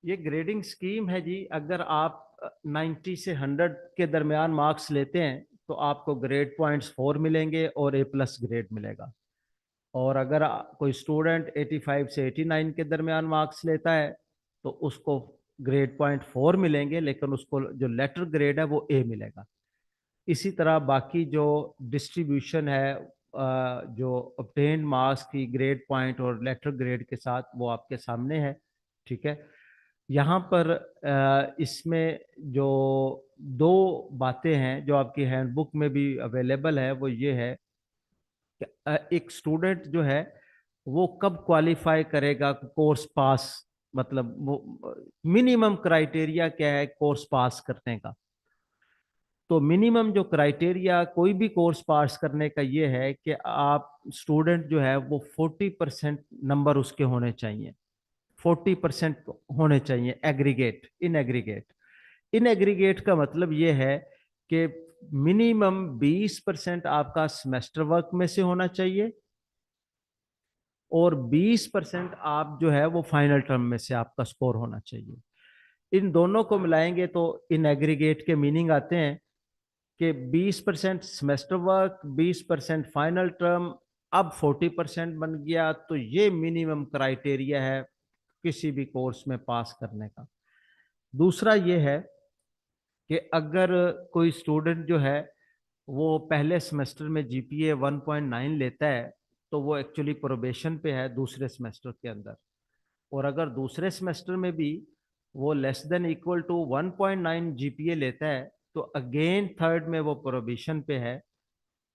ये ग्रेडिंग स्कीम है जी। अगर आप 90 से 100 के दरमियान मार्क्स लेते हैं तो आपको ग्रेड पॉइंट्स 4 मिलेंगे और A+ ग्रेड मिलेगा। और अगर कोई स्टूडेंट 85 से 89 के दरमियान मार्क्स लेता है तो उसको ग्रेड पॉइंट 4 मिलेंगे, लेकिन उसको जो लेटर ग्रेड है वो A मिलेगा। इसी तरह बाकी जो डिस्ट्रीब्यूशन है जो ऑब्टेन्ड मार्क्स की ग्रेड पॉइंट और लेटर ग्रेड के साथ, वो आपके सामने है। ठीक है। यहाँ पर इसमें जो दो बातें हैं जो आपकी हैंडबुक में भी अवेलेबल है वो ये है कि एक स्टूडेंट जो है वो कब क्वालिफाई करेगा कोर्स पास, मतलब वो मिनिमम क्राइटेरिया क्या है कोर्स पास करने का। तो मिनिमम जो क्राइटेरिया कोई भी कोर्स पास करने का ये है कि आप स्टूडेंट जो है वो 40% नंबर उसके होने चाहिए। 40% होने चाहिए एग्रीगेट, इन एग्रीगेट का मतलब ये है कि मिनिमम 20% आपका सेमेस्टर वर्क में से होना चाहिए और 20% आप जो है वो फाइनल टर्म में से आपका स्कोर होना चाहिए। इन दोनों को मिलाएंगे तो इन एग्रीगेट के मीनिंग आते हैं कि 20% सेमेस्टर वर्क, 20% फाइनल टर्म, अब 40% बन गया। तो ये मिनिमम क्राइटेरिया है किसी भी कोर्स में पास करने का। दूसरा ये है कि अगर कोई स्टूडेंट जो है वो पहले सेमेस्टर में जीपीए 1.9 लेता है तो वो एक्चुअली प्रोबेशन पे है दूसरे सेमेस्टर के अंदर। और अगर दूसरे सेमेस्टर में भी वो less than equal to 1.9 GPA लेता है तो अगेन थर्ड में वो प्रोबेशन पे है।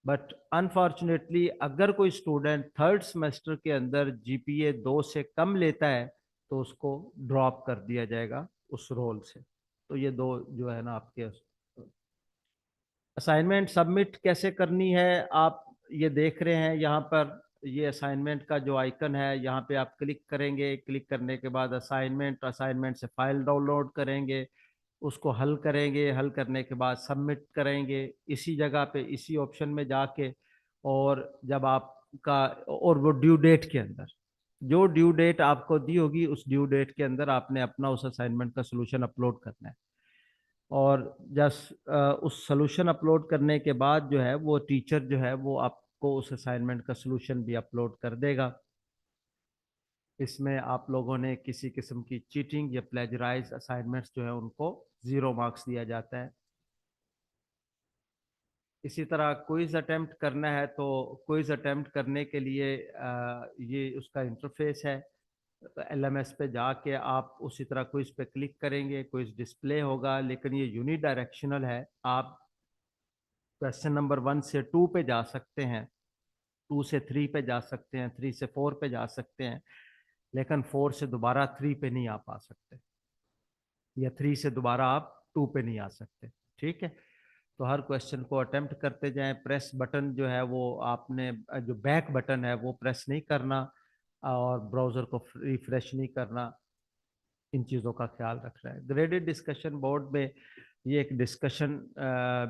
बट अनफॉर्चुनेटली अगर कोई स्टूडेंट थर्ड सेमेस्टर के अंदर जीपीए 2 से कम लेता है तो उसको ड्रॉप कर दिया जाएगा उस रोल से। तो ये दो जो है ना आपके। असाइनमेंट सबमिट कैसे करनी है आप ये देख रहे हैं यहाँ पर। ये असाइनमेंट का जो आइकन है यहाँ पे आप क्लिक करेंगे, क्लिक करने के बाद असाइनमेंट से फाइल डाउनलोड करेंगे, उसको हल करेंगे, हल करने के बाद सबमिट करेंगे इसी जगह पे, इसी ऑप्शन में जाके। और जब आपका, और वो ड्यू डेट के अंदर, जो ड्यू डेट आपको दी होगी उस ड्यू डेट के अंदर आपने अपना उस असाइनमेंट का सोल्यूशन अपलोड करना है। और जस्ट उस सोल्यूशन अपलोड करने के बाद जो है वो टीचर जो है वो आपको उस असाइनमेंट का सोल्यूशन भी अपलोड कर देगा। इसमें आप लोगों ने किसी किस्म की चीटिंग या प्लेजराइज असाइनमेंट्स जो है उनको 0 मार्क्स दिया जाता है। इसी तरह क्विज अटेम्प्ट करना है तो क्विज अटेम्प्ट करने के लिए ये उसका इंटरफेस है। LMS पे जाके आप उसी तरह क्विज पे क्लिक करेंगे, क्विज डिस्प्ले होगा, लेकिन ये यूनिडायरेक्शनल है। आप क्वेश्चन नंबर 1 से 2 पे जा सकते हैं, 2 से 3 पे जा सकते हैं, 3 से 4 पे जा सकते हैं, लेकिन 4 से दोबारा 3 पे नहीं आ पा सकते, या 3 से दोबारा आप 2 पे नहीं आ सकते। ठीक है। तो हर क्वेश्चन को अटेम्प्ट करते जाएं। प्रेस बटन जो है वो आपने, जो बैक बटन है वो प्रेस नहीं करना और ब्राउजर को रिफ्रेश नहीं करना। इन चीज़ों का ख्याल रख रहा है। ग्रेडेड डिस्कशन बोर्ड में ये एक डिस्कशन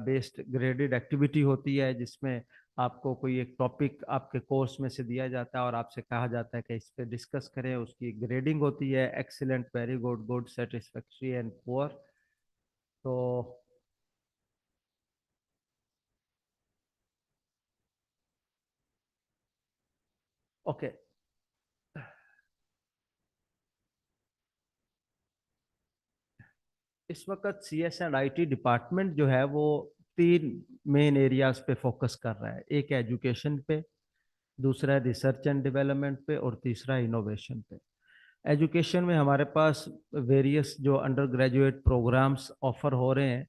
बेस्ड ग्रेडेड एक्टिविटी होती है, जिसमें आपको कोई एक टॉपिक आपके कोर्स में से दिया जाता है और आपसे कहा जाता है कि इस पे डिस्कस करें। उसकी ग्रेडिंग होती है excellent, very good, good, satisfactory and poor. तो ओके, इस वक्त CS&IT डिपार्टमेंट जो है वो 3 मेन एरियाज पे फोकस कर रहा है। एक एजुकेशन पे, दूसरा रिसर्च एंड डेवलपमेंट पे, और तीसरा इनोवेशन पे। एजुकेशन में हमारे पास वेरियस जो अंडर ग्रेजुएट प्रोग्राम्स ऑफर हो रहे हैं,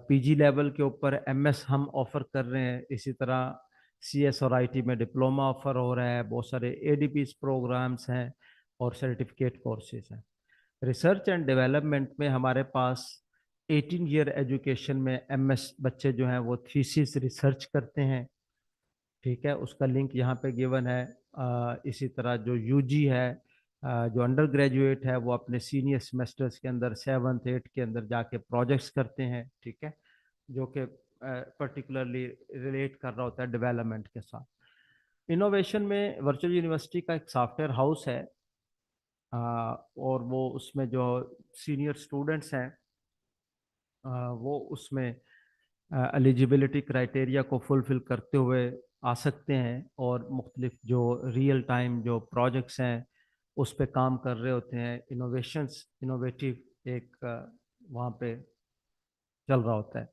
PG लेवल के ऊपर MS हम ऑफर कर रहे हैं, इसी तरह CS और IT में डिप्लोमा ऑफर हो रहा है, बहुत सारे ADPs प्रोग्राम्स हैं और सर्टिफिकेट कोर्सेज हैं। रिसर्च एंड डेवलपमेंट में हमारे पास 18 ईयर एजुकेशन में MS बच्चे जो हैं वो थीसिस रिसर्च करते हैं, ठीक है, उसका लिंक यहाँ पे गिवन है। इसी तरह जो UG है, जो अंडर ग्रेजुएट है, वो अपने सीनियर सेमेस्टर्स के अंदर 7th 8th के अंदर जाके प्रोजेक्ट्स करते हैं, ठीक है, जो कि पर्टिकुलरली रिलेट कर रहा होता है डेवलपमेंट के साथ। इनोवेशन में वर्चुअल यूनिवर्सिटी का एक सॉफ्टवेयर हाउस है, और वो उसमें जो सीनियर स्टूडेंट्स हैं वो उसमें एलिजिबिलिटी क्राइटेरिया को फुलफिल करते हुए आ सकते हैं, और मुख्तलिफ जो रियल टाइम जो प्रोजेक्ट्स हैं उस पर काम कर रहे होते हैं। इनोवेटिव एक वहाँ पे चल रहा होता है।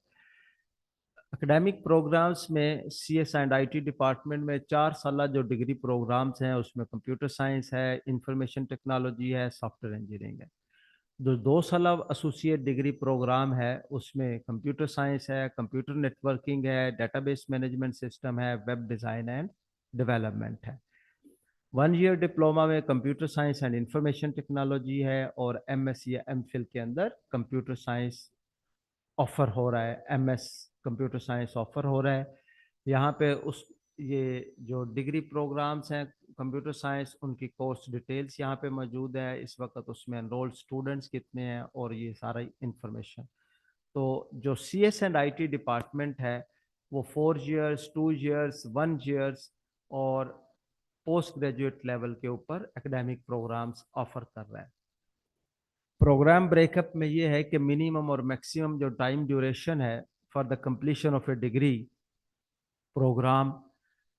एकेडमिक प्रोग्राम्स में CS&IT डिपार्टमेंट में 4 साल जो डिग्री प्रोग्राम्स हैं उसमें कंप्यूटर साइंस है, इंफॉर्मेशन टेक्नोलॉजी है, सॉफ्टवेयर इंजीनियरिंग है। जो 2 साल एसोसिएट डिग्री प्रोग्राम है उसमें कंप्यूटर साइंस है, कंप्यूटर नेटवर्किंग है, डेटाबेस मैनेजमेंट सिस्टम है, वेब डिज़ाइन एंड डेवलपमेंट है। 1 ईयर डिप्लोमा में computer science and information technology है, और MS या MPhil के अंदर कंप्यूटर साइंस ऑफर हो रहा है, MS कंप्यूटर साइंस ऑफर हो रहा है। यहाँ पे उस ये जो डिग्री प्रोग्राम्स हैं कंप्यूटर साइंस, उनकी कोर्स डिटेल्स यहाँ पे मौजूद है इस वक्त, उसमें एनरोल्ड स्टूडेंट्स कितने हैं और ये सारा इंफॉर्मेशन। तो जो CS&IT डिपार्टमेंट है वो 4 ईयर्स, 2 ईयर्स, 1 ईयर्स और पोस्ट ग्रेजुएट लेवल के ऊपर एकेडमिक प्रोग्राम्स ऑफर कर रहा है। प्रोग्राम ब्रेकअप में ये है कि मिनिमम और मैक्सिमम जो टाइम ड्यूरेशन है for the completion of a degree program,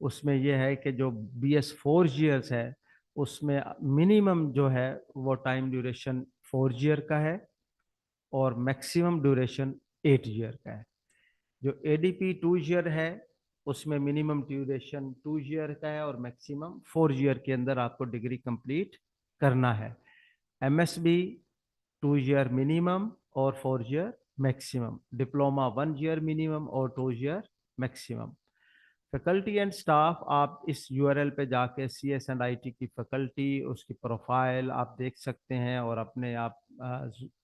उसमें यह है कि जो BS 4 ईयर्स है उसमें मिनिमम जो है वो टाइम ड्यूरेशन 4 ईयर का है और मैक्सिमम ड्यूरेशन 8 ईयर का है। जो ADP 2 ईयर है उसमें मिनिमम ड्यूरेशन 2 ईयर का है और मैक्सिमम 4 ईयर के अंदर आपको डिग्री कंप्लीट करना है। MSB 2 ईयर मिनिमम और 4 year maximum, diploma 1 year minimum और 2 year maximum. Faculty and staff, आप इस URL पे जाके CS&IT की फैकल्टी, उसकी प्रोफाइल आप देख सकते हैं और अपने आप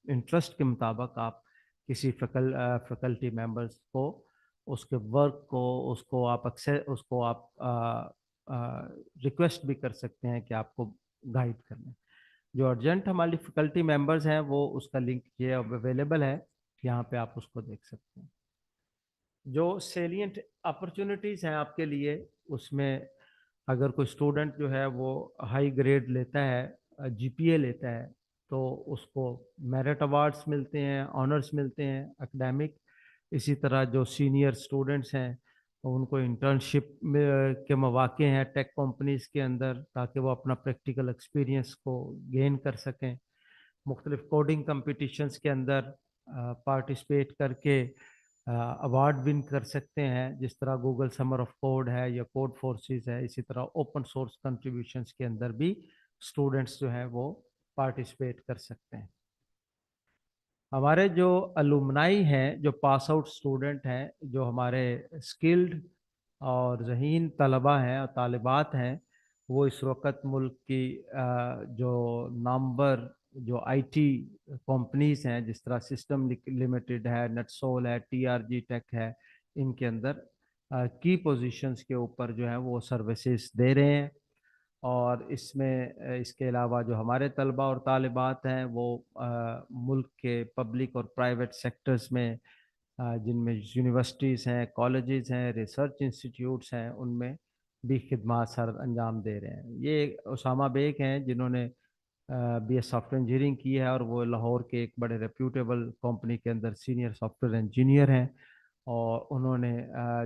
इंटरेस्ट के मुताबिक आप किसी फैकल्टी मेंबर्स को, उसके वर्क को, उसको आप रिक्वेस्ट भी कर सकते हैं कि आपको गाइड करना। जो अर्जेंट हमारी फैकल्टी मेंबर्स हैं वो उसका लिंक ये अवेलेबल है, यहाँ पे आप उसको देख सकते हैं। जो सेलिएंट अपॉर्चुनिटीज़ हैं आपके लिए, उसमें अगर कोई स्टूडेंट जो है वो हाई ग्रेड लेता है, GPA लेता है, तो उसको मेरिट अवार्ड्स मिलते हैं, ऑनर्स मिलते हैं एकेडमिक। इसी तरह जो सीनियर स्टूडेंट्स हैं उनको इंटर्नशिप के मौके हैं टेक कंपनीज के अंदर, ताकि वो अपना प्रैक्टिकल एक्सपीरियंस को गेन कर सकें। मुख्तलिफ कोडिंग कंपटिशन्स के अंदर पार्टिसिपेट करके अवार्ड विन कर सकते हैं, जिस तरह गूगल समर ऑफ कोड है या कोड फोर्सेस है। इसी तरह ओपन सोर्स कंट्रीब्यूशंस के अंदर भी स्टूडेंट्स जो हैं वो पार्टिसिपेट कर सकते हैं। हमारे जो अलुमनाई हैं, जो पास आउट स्टूडेंट हैं, जो हमारे स्किल्ड और ज़हीन तलबा हैं और तालिबात हैं, वो इस वक्त मुल्क की जो नामवर जो IT कंपनीज हैं, जिस तरह सिस्टम लिमिटेड है, नटसोल है, TRG टेक है, इनके अंदर की पोजीशंस के ऊपर जो है वो सर्विसेज दे रहे हैं। और इसमें इसके अलावा जो हमारे तलबा और तालिबात हैं वो मुल्क के पब्लिक और प्राइवेट सेक्टर्स में जिनमें यूनिवर्सिटीज़ हैं, कॉलेजेस हैं, रिसर्च इंस्टीट्यूट्स हैं, उनमें भी खिदमत सर अंजाम दे रहे हैं। ये उसामा बेग हैं जिन्होंने BS सॉफ्टवेयर इंजीनियरिंग की है और वो लाहौर के एक बड़े रेप्यूटेबल कंपनी के अंदर सीनियर सॉफ्टवेयर इंजीनियर हैं। और उन्होंने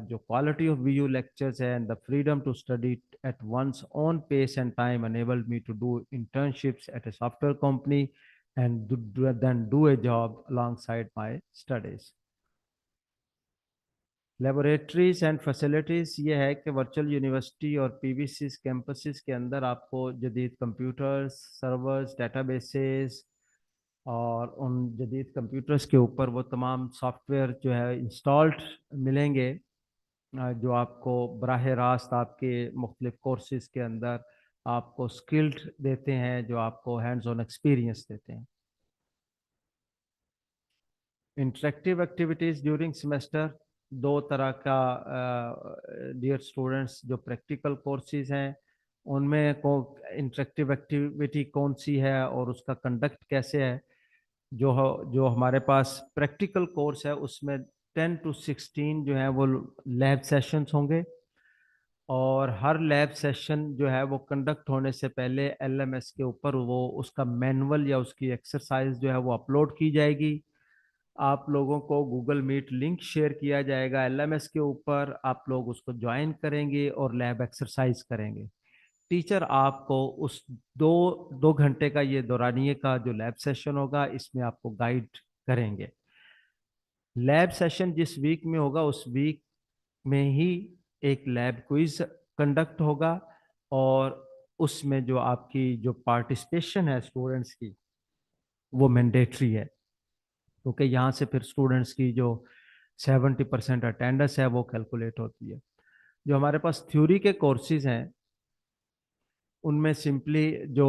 जो क्वालिटी ऑफ वीयू लेक्चर्स है and the freedom to study at one's own pace and time enabled me to do internships at a software company and then do a job alongside my studies. Laboratories and facilities ये है कि virtual university और PVC campuses के अंदर आपको जदीद computers, servers, databases और उन जदीद कंप्यूटर्स के ऊपर वो तमाम सॉफ्टवेयर जो है इंस्टॉल्ड मिलेंगे, जो आपको बराह रास्त आपके मुख्तलिफ कोर्सेज के अंदर आपको स्किल्ड देते हैं, जो आपको हैंड्स ऑन एक्सपीरियंस देते हैं। इंटरेक्टिव एक्टिविटीज़ ड्यूरिंग सेमेस्टर, दो तरह का डियर स्टूडेंट्स जो प्रैक्टिकल कोर्सेज हैं उनमें को इंटरेक्टिव एक्टिविटी कौन सी है और उसका कंडक्ट कैसे है। जो हमारे पास प्रैक्टिकल कोर्स है उसमें 10 to 16 जो है वो लैब सेशंस होंगे और हर लैब सेशन जो है वो कंडक्ट होने से पहले LMS के ऊपर वो उसका मैनुअल या उसकी एक्सरसाइज जो है वो अपलोड की जाएगी। आप लोगों को गूगल मीट लिंक शेयर किया जाएगा LMS के ऊपर, आप लोग उसको ज्वाइन करेंगे और लैब एक्सरसाइज करेंगे। टीचर आपको उस दो दो घंटे का ये दौरानिए का जो लैब सेशन होगा इसमें आपको गाइड करेंगे। लैब सेशन जिस वीक में होगा उस वीक में ही एक लैब क्विज कंडक्ट होगा और उसमें जो आपकी जो पार्टिसिपेशन है स्टूडेंट्स की वो मैंडेटरी है, क्योंकि यहाँ से फिर स्टूडेंट्स की जो 70% अटेंडेंस है वो कैलकुलेट होती है। जो हमारे पास थ्योरी के कोर्सेज हैं उनमें सिंपली जो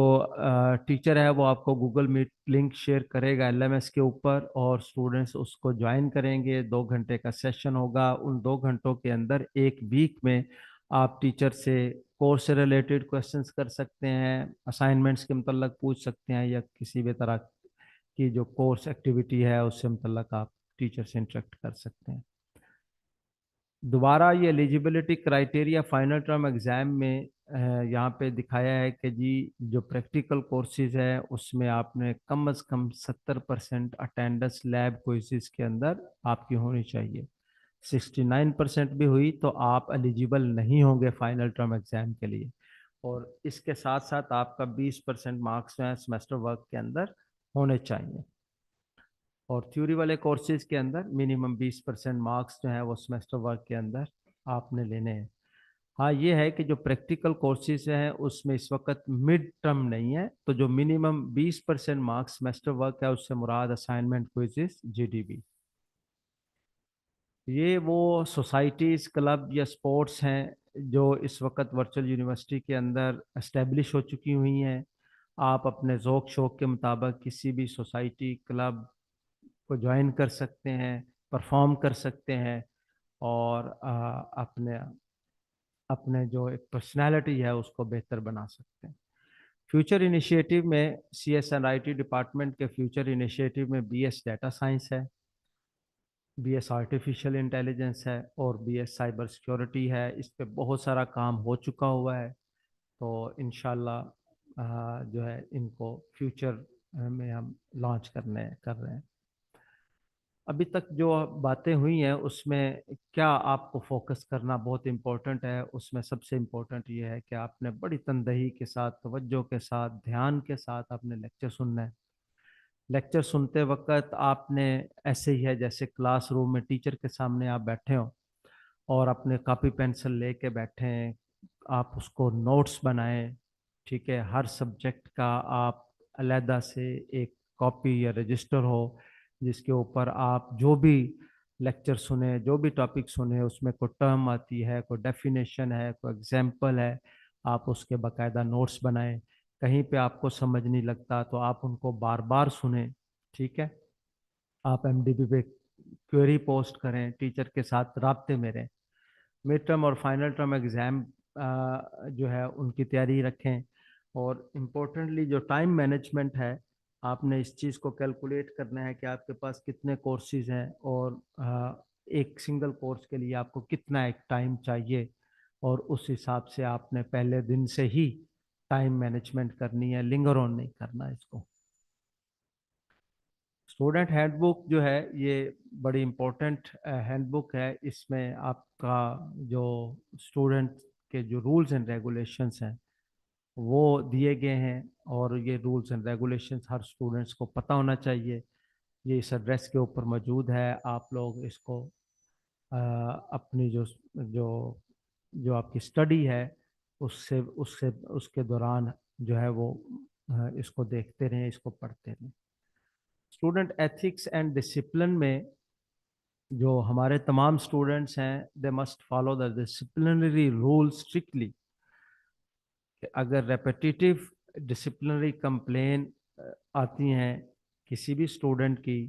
टीचर है वो आपको गूगल मीट लिंक शेयर करेगा LMS के ऊपर और स्टूडेंट्स उसको ज्वाइन करेंगे। 2 घंटे का सेशन होगा। उन 2 घंटों के अंदर एक वीक में आप टीचर से कोर्स से रिलेटेड क्वेश्चंस कर सकते हैं, असाइनमेंट्स के मतलब पूछ सकते हैं या किसी भी तरह की जो कोर्स एक्टिविटी है उससे मतलब आप टीचर से इंटरेक्ट कर सकते हैं। दोबारा ये eligibility criteria final term exam में यहाँ पे दिखाया है कि जी जो प्रैक्टिकल कोर्सेज है उसमें आपने कम से कम 70% अटेंडेंस लैब कोर्सेज के अंदर आपकी होनी चाहिए। 69% भी हुई तो आप एलिजिबल नहीं होंगे फाइनल टर्म एग्जाम के लिए। और इसके साथ साथ आपका 20% मार्क्स जो है सेमेस्टर वर्क के अंदर होने चाहिए। और थ्योरी वाले कोर्सेज के अंदर मिनिमम 20% मार्क्स जो है वो सेमेस्टर वर्क के अंदर आपने लेने हैं। हाँ ये है कि जो प्रैक्टिकल कोर्सेज हैं उसमें इस वक्त मिड टर्म नहीं है, तो जो मिनिमम 20% मार्क्स सेमेस्टर वर्क है उससे मुराद असाइनमेंट क्विज़ेस GDB। ये वो सोसाइटीज़, क्लब या स्पोर्ट्स हैं जो इस वक्त वर्चुअल यूनिवर्सिटी के अंदर एस्टेब्लिश हो चुकी हुई हैं। आप अपने ज़ौक शौक के मुताबिक किसी भी सोसाइटी, क्लब को ज्वाइन कर सकते हैं, परफॉर्म कर सकते हैं और अपने अपने जो एक पर्सनालिटी है उसको बेहतर बना सकते हैं। फ्यूचर इनिशिएटिव में CSNIT डिपार्टमेंट के फ्यूचर इनिशिएटिव में BS डाटा साइंस है, BS आर्टिफिशियल इंटेलिजेंस है और BS साइबर सिक्योरिटी है। इस पे बहुत सारा काम हो चुका हुआ है, तो इंशाल्लाह जो है इनको फ्यूचर में हम लॉन्च कर रहे हैं। अभी तक जो बातें हुई हैं उसमें क्या आपको फोकस करना बहुत इम्पोर्टेंट है, उसमें सबसे इम्पोर्टेंट ये है कि आपने बड़ी तनदही के साथ, तवज्जो के साथ, ध्यान के साथ आपने लेक्चर सुनना है। लेक्चर सुनते वक्त आपने ऐसे ही है जैसे क्लासरूम में टीचर के सामने आप बैठे हो और अपने कॉपी पेंसिल लेके बैठे हैं, आप उसको नोट्स बनाएं। ठीक है, हर सब्जेक्ट का आप अलहदा से एक कॉपी या रजिस्टर हो जिसके ऊपर आप जो भी लेक्चर सुने, जो भी टॉपिक सुने, उसमें कोई टर्म आती है, कोई डेफिनेशन है, कोई एग्जाम्पल है, आप उसके बाकायदा नोट्स बनाएं। कहीं पे आपको समझ नहीं लगता तो आप उनको बार बार सुने। ठीक है, आप MDB पे क्वेरी पोस्ट करें, टीचर के साथ राब्ते में रहें। मिड टर्म और फाइनल टर्म एग्जाम जो है उनकी तैयारी रखें। और इम्पोर्टेंटली जो टाइम मैनेजमेंट है, आपने इस चीज़ को कैलकुलेट करना है कि आपके पास कितने कोर्सेज हैं और एक सिंगल कोर्स के लिए आपको कितना एक टाइम चाहिए, और उस हिसाब से आपने पहले दिन से ही टाइम मैनेजमेंट करनी है, लिंगर ऑन नहीं करना इसको। स्टूडेंट हैंडबुक जो है ये बड़ी इम्पोर्टेंट हैंडबुक है। इसमें आपका जो स्टूडेंट के जो रूल्स एंड रेगुलेशंस हैं वो दिए गए हैं, और ये rules and regulations her students को पता होना चाहिए। ये इस एड्रेस के ऊपर मौजूद है। आप लोग इसको अपनी जो जो जो आपकी स्टडी है उससे उससे उसके दौरान जो है वो इसको देखते रहें, इसको पढ़ते रहें। स्टूडेंट एथिक्स एंड डिसिप्लिन में जो हमारे तमाम स्टूडेंट्स हैं, they must follow the disciplinary rule strictly. अगर रेपिटेटिव डिसिप्लिनरी कंप्लेन आती हैं किसी भी स्टूडेंट की,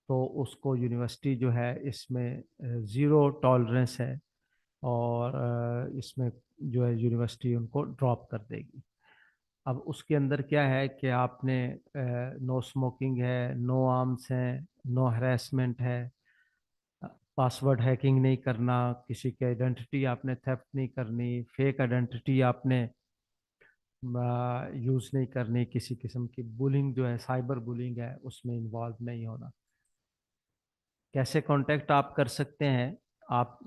तो उसको यूनिवर्सिटी जो है इसमें ज़ीरो टॉलरेंस है, और इसमें जो है यूनिवर्सिटी उनको ड्रॉप कर देगी। अब उसके अंदर क्या है कि आपने नो स्मोकिंग है, नो आर्म्स हैं, नो हरेसमेंट है, पासवर्ड हैकिंग नहीं करना, किसी की आइडेंटिटी आपने थेफ्ट नहीं करनी, फेक आइडेंटिटी आपने यूज़ नहीं करनी, किसी किस्म की बुलिंग जो है, साइबर बुलिंग है, उसमें इन्वॉल्व नहीं होना। कैसे कांटेक्ट आप कर सकते हैं? आप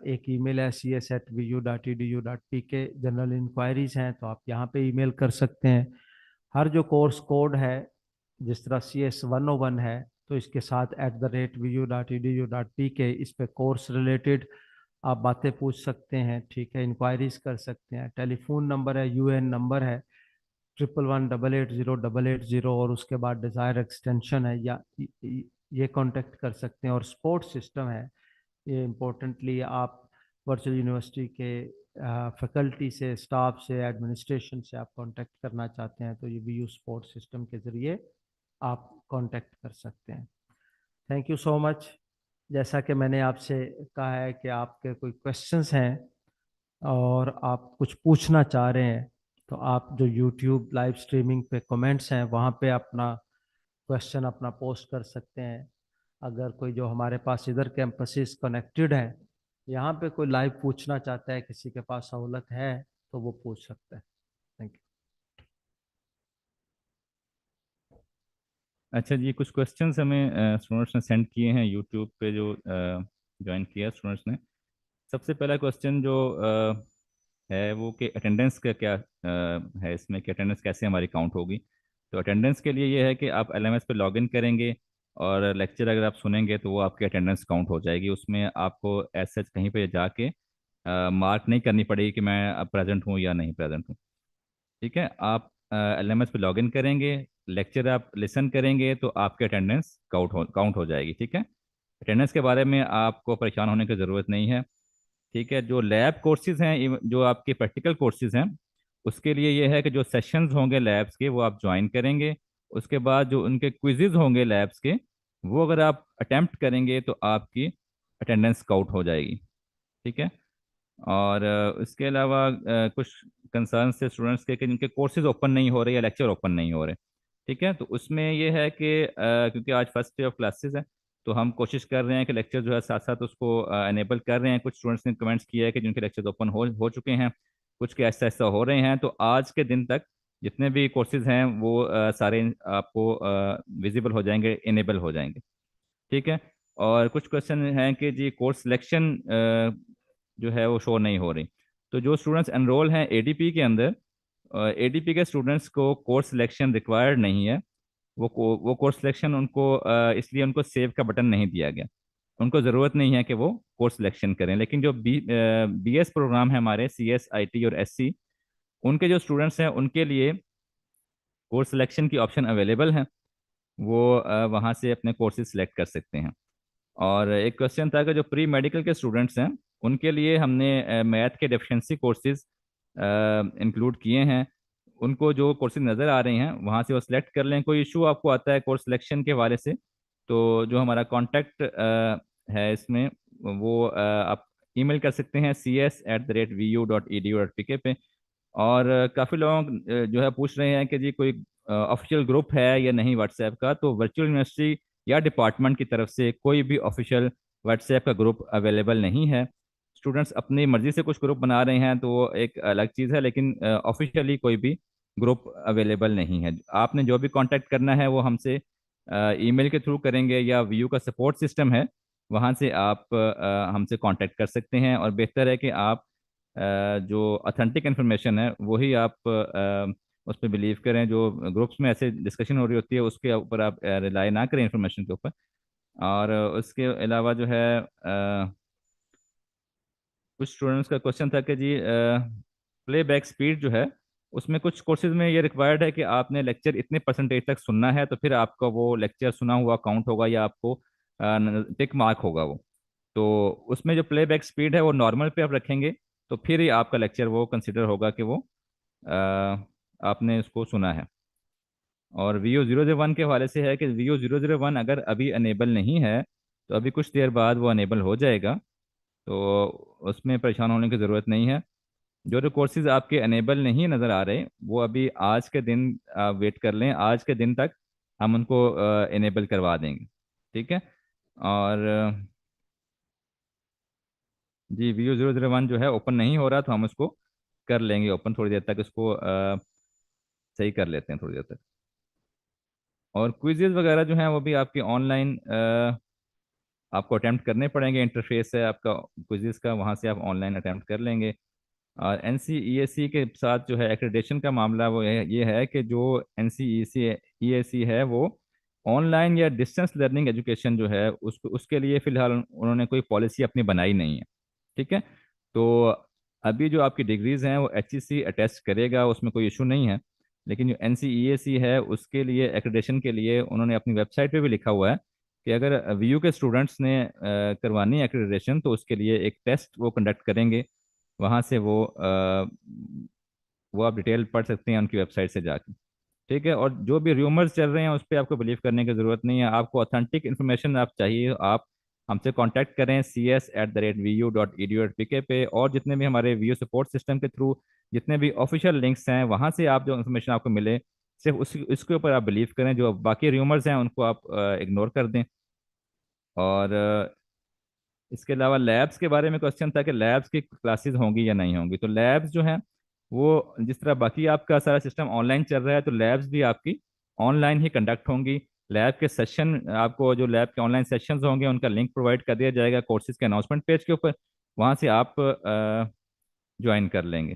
एक ईमेल है cs@vu.edu.pk, जनरल इंक्वायरीज हैं तो आप यहाँ पे ईमेल कर सकते हैं। हर जो कोर्स कोड है, जिस तरह CS101 है, तो इसके साथ @vu.edu.pk, इस पे कोर्स रिलेटेड आप बातें पूछ सकते हैं, ठीक है, इंक्वायरीज कर सकते हैं। टेलीफोन नंबर है, UN नंबर है 1118808880, और उसके बाद डिज़ायर एक्सटेंशन है, या ये कांटेक्ट कर सकते हैं। और सपोर्ट सिस्टम है, ये इम्पोर्टेंटली आप वर्चुअल यूनिवर्सिटी के फैकल्टी से, स्टाफ से, एडमिनिस्ट्रेशन से आप कांटेक्ट करना चाहते हैं तो ये VU सपोर्ट सिस्टम के ज़रिए आप कांटेक्ट कर सकते हैं। Thank you so much. जैसा कि मैंने आपसे कहा है कि आपके कोई क्वेश्चंस हैं और आप कुछ पूछना चाह रहे हैं, तो आप जो YouTube लाइव स्ट्रीमिंग पे कमेंट्स हैं वहाँ पे अपना क्वेश्चन अपना पोस्ट कर सकते हैं। अगर कोई जो हमारे पास इधर कैंपसेस कनेक्टेड है, यहाँ पे कोई लाइव पूछना चाहता है, किसी के पास सहूलत है, तो वो पूछ सकता है। Thank you. अच्छा जी, कुछ क्वेश्चंस हमें स्टूडेंट्स ने सेंड किए हैं यूट्यूब पे, जो ज्वाइन किया स्टूडेंट्स ने। सबसे पहला क्वेश्चन जो है वो कि अटेंडेंस का क्या है इसमें, कि अटेंडेंस कैसे हमारी काउंट होगी। तो अटेंडेंस के लिए ये है कि आप LMS पे लॉगिन करेंगे और लेक्चर अगर आप सुनेंगे तो वो आपकी अटेंडेंस काउंट हो जाएगी। उसमें आपको ऐसे कहीं पे जाके मार्क नहीं करनी पड़ेगी कि मैं अब प्रेजेंट हूँ या नहीं प्रेजेंट हूँ। ठीक है, आप LMS पे लॉगिन करेंगे, लेक्चर आप लिसन करेंगे तो आपकी अटेंडेंस काउंट हो जाएगी। ठीक है, अटेंडेंस के बारे में आपको परेशान होने की ज़रूरत नहीं है। ठीक है, जो लैब कोर्सेज हैं, जो आपके प्रैक्टिकल कोर्सेज हैं, उसके लिए ये है कि जो सेशंस होंगे लैब्स के वो आप ज्वाइन करेंगे। उसके बाद जो उनके क्विजेज होंगे लैब्स के, वो अगर आप अटेम्प्ट करेंगे तो आपकी अटेंडेंस काउंट हो जाएगी। ठीक है, और इसके अलावा कुछ कंसर्न थे स्टूडेंट्स के कि जिनके कोर्सेज ओपन नहीं हो रहे या लेक्चर ओपन नहीं हो रहे। ठीक है, तो उसमें ये है कि क्योंकि आज फर्स्ट डे ऑफ क्लासेस है, तो हम कोशिश कर रहे हैं कि लेक्चर जो है साथ साथ उसको एनेबल कर रहे हैं। कुछ स्टूडेंट्स ने कमेंट्स किया है कि जिनके लेक्चर्स ओपन हो चुके हैं, कुछ के ऐसा ऐसा हो रहे हैं। तो आज के दिन तक जितने भी कोर्सेज हैं वो सारे आपको विजिबल हो जाएंगे, इनेबल हो जाएंगे। ठीक है, और कुछ क्वेश्चन हैं कि जी कोर्स सिलेक्शन जो है वो शो नहीं हो रही। तो जो स्टूडेंट्स एनरोल हैं ADP के अंदर, ADP के स्टूडेंट्स को कोर्स सिलेक्शन रिक्वायर्ड नहीं है। वो कोर्स सिलेक्शन उनको इसलिए उनको सेव का बटन नहीं दिया गया। उनको ज़रूरत नहीं है कि वो कोर्स सिलेक्शन करें। लेकिन जो BS प्रोग्राम है हमारे CS IT और SC, उनके जो स्टूडेंट्स हैं उनके लिए कोर्स सिलेक्शन की ऑप्शन अवेलेबल है। वो वहाँ से अपने कोर्सेज सिलेक्ट कर सकते हैं। और एक क्वेश्चन था कि जो प्री मेडिकल के स्टूडेंट्स हैं उनके लिए हमने मैथ के डेफिशिएंसी कोर्सेज इंक्लूड किए हैं। उनको जो कोर्सेज नज़र आ रहे हैं वहाँ से वो सिलेक्ट कर लें। कोई इशू आपको आता है कोर्स सिलेक्शन के हवाले से, तो जो हमारा कॉन्टैक्ट है इसमें, वो आप ईमेल कर सकते हैं cs@vu.edu.pk पे। और काफ़ी लोग जो है पूछ रहे हैं कि जी कोई ऑफिशियल ग्रुप है या नहीं व्हाट्सएप का। तो वर्चुअल यूनिवर्सिटी या डिपार्टमेंट की तरफ से कोई भी ऑफिशियल व्हाट्सएप का ग्रुप अवेलेबल नहीं है। स्टूडेंट्स अपनी मर्जी से कुछ ग्रुप बना रहे हैं तो वो एक अलग चीज़ है, लेकिन ऑफिशियली कोई भी ग्रुप अवेलेबल नहीं है। आपने जो भी कांटेक्ट करना है वो हमसे ईमेल के थ्रू करेंगे, या व्यू का सपोर्ट सिस्टम है वहाँ से आप हमसे कांटेक्ट कर सकते हैं। और बेहतर है कि आप जो ऑथेंटिक इन्फॉर्मेशन है वही आप उस पर बिलीव करें। जो ग्रुप्स में ऐसे डिस्कशन हो रही होती है उसके ऊपर आप रिलाई ना करें इन्फॉर्मेशन के ऊपर। और उसके अलावा जो है कुछ स्टूडेंट्स का क्वेश्चन था कि जी प्लेबैक स्पीड जो है उसमें कुछ कोर्सेज में ये रिक्वायर्ड है कि आपने लेक्चर इतने परसेंटेज तक सुनना है तो फिर आपका वो लेक्चर सुना हुआ काउंट होगा या आपको टिक मार्क होगा वो। तो उसमें जो प्लेबैक स्पीड है वो नॉर्मल पे आप रखेंगे तो फिर ही आपका लेक्चर वो कंसिडर होगा कि वो अ, आपने उसको सुना है। और VO001 के हवाले से है कि VO001 अगर अभी अनेबल नहीं है तो अभी कुछ देर बाद वो अनेबल हो जाएगा, तो उसमें परेशान होने की ज़रूरत नहीं है। जो जो कोर्सेज आपके अनेबल नहीं नज़र आ रहे वो अभी आज के दिन वेट कर लें, आज के दिन तक हम उनको इनेबल करवा देंगे। ठीक है। और जी VO001 जो है ओपन नहीं हो रहा तो हम उसको कर लेंगे ओपन, थोड़ी देर तक इसको सही कर लेते हैं थोड़ी देर तक। और क्विजेज वगैरह जो हैं वो भी आपके ऑनलाइन आपको अटैम्प्ट करने पड़ेंगे। इंटरफेस है आपका क्विजेज का, वहाँ से आप ऑनलाइन अटैम्प्ट कर लेंगे। और NCEAC के साथ जो है एक्रेडिटेशन का मामला वो ये है कि जो NCEAC है वो ऑनलाइन या डिस्टेंस लर्निंग एजुकेशन जो है उसके लिए फ़िलहाल उन्होंने कोई पॉलिसी अपनी बनाई नहीं है। ठीक है। तो अभी जो आपकी डिग्रीज हैं वो HEC अटेस्ट करेगा, उसमें कोई इशू नहीं है। लेकिन जो NCEAC है उसके लिए एक्रेडिटेशन के लिए उन्होंने अपनी वेबसाइट पे भी लिखा हुआ है कि अगर VU के स्टूडेंट्स ने करवानी है एक्रेडिटेशन तो उसके लिए एक टेस्ट वो कंडक्ट करेंगे। वहाँ से वो आप डिटेल पढ़ सकते हैं उनकी वेबसाइट से जाके। ठीक है। और जो भी र्यूमर्स चल रहे हैं उस पर आपको बिलीव करने की ज़रूरत नहीं है। आपको ऑथेंटिक इन्फॉर्मेशन आप चाहिए आप हमसे कांटेक्ट करें cs@vu.edu.pk पे। और जितने भी हमारे व्यू सपोर्ट सिस्टम के थ्रू जितने भी ऑफिशियल लिंक्स हैं वहाँ से आप जो इन्फॉर्मेशन आपको मिले सिर्फ उस इसके ऊपर आप बिलीव करें। जो बाकी र्यूमर्स हैं उनको आप इग्नोर कर दें। और इसके अलावा लैब्स के बारे में क्वेश्चन था कि लैब्स की क्लासेस होंगी या नहीं होंगी। तो लैब्स जो हैं वो जिस तरह बाकी आपका सारा सिस्टम ऑनलाइन चल रहा है तो लैब्स भी आपकी ऑनलाइन ही कंडक्ट होंगी। लैब के सेशन आपको जो लैब के ऑनलाइन सेशंस होंगे उनका लिंक प्रोवाइड कर दिया जाएगा कोर्सेज के अनाउंसमेंट पेज के ऊपर, वहाँ से आप ज्वाइन कर लेंगे।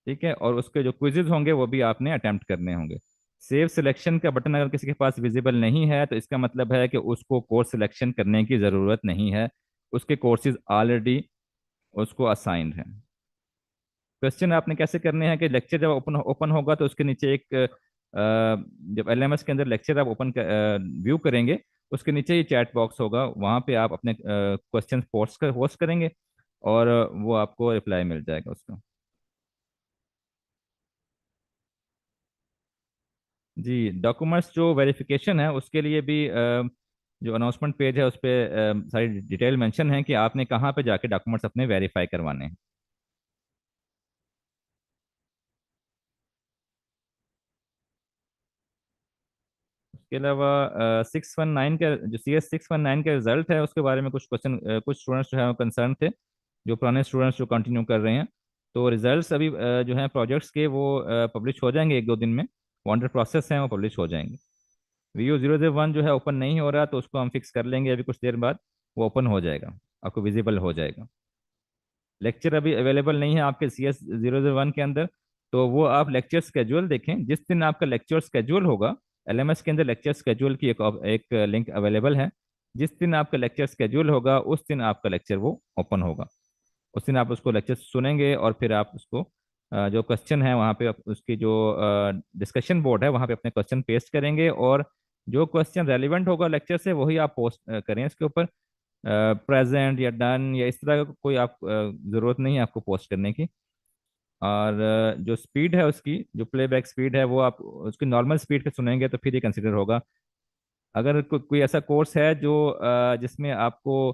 ठीक है। और उसके जो क्विजेज होंगे वो भी आपने अटेम्प्ट करने होंगे। सेव सिलेक्शन का बटन अगर किसी के पास विजिबल नहीं है तो इसका मतलब है कि उसको कोर्स सिलेक्शन करने की ज़रूरत नहीं है, उसके कोर्सेज ऑलरेडी उसको असाइंड हैं। क्वेश्चन आपने कैसे करने हैं कि लेक्चर जब ओपन ओपन होगा तो उसके नीचे एक जब LMS के अंदर लेक्चर आप ओपन व्यू करेंगे उसके नीचे ही चैट बॉक्स होगा, वहाँ पे आप अपने क्वेश्चन पोस्ट करेंगे और वो आपको रिप्लाई मिल जाएगा उसका। जी डॉक्यूमेंट्स जो वेरिफिकेशन है उसके लिए भी जो अनाउंसमेंट पेज है उस पर सारी डिटेल मेंशन है कि आपने कहाँ पे जाके डॉक्यूमेंट्स अपने वेरीफाई करवाने हैं। इसके अलावा 619 का जो CS619 का रिजल्ट है उसके बारे में कुछ क्वेश्चन कुछ स्टूडेंट्स जो है कंसर्न थे, जो पुराने स्टूडेंट्स जो कंटिन्यू कर रहे हैं। तो रिजल्ट्स अभी जो है प्रोजेक्ट्स के वो पब्लिश हो जाएंगे एक दो दिन में, वो अंडर प्रोसेस हैं, वो पब्लिश हो जाएंगे। VO001 जो है ओपन नहीं हो रहा तो उसको हम फिक्स कर लेंगे, अभी कुछ देर बाद वो ओपन हो जाएगा, आपको विजिबल हो जाएगा। लेक्चर अभी अवेलेबल नहीं है आपके CS001 के अंदर, तो वो आप लेक्चर स्केड्यूल देखें। जिस दिन आपका लेक्चर स्केड्यूल होगा LMS के अंदर लेक्चर स्केड्यूल की एक लिंक अवेलेबल है। जिस दिन आपका लेक्चर स्केड्यूल होगा उस दिन आपका लेक्चर वो ओपन होगा। उस दिन आप उसको लेक्चर सुनेंगे और फिर आप उसको जो क्वेश्चन है वहाँ पे उसकी जो डिस्कशन बोर्ड है वहाँ पे अपने क्वेश्चन पेस्ट करेंगे और जो क्वेश्चन रेलिवेंट होगा लेक्चर से वही आप पोस्ट करें इसके ऊपर। प्रेजेंट या डन या इस तरह का कोई आप ज़रूरत नहीं है आपको पोस्ट करने की। और जो स्पीड है उसकी जो प्लेबैक स्पीड है वो आप उसकी नॉर्मल स्पीड पे सुनेंगे तो फिर ये कंसिडर होगा। अगर कोई ऐसा कोर्स है जो जिसमें आपको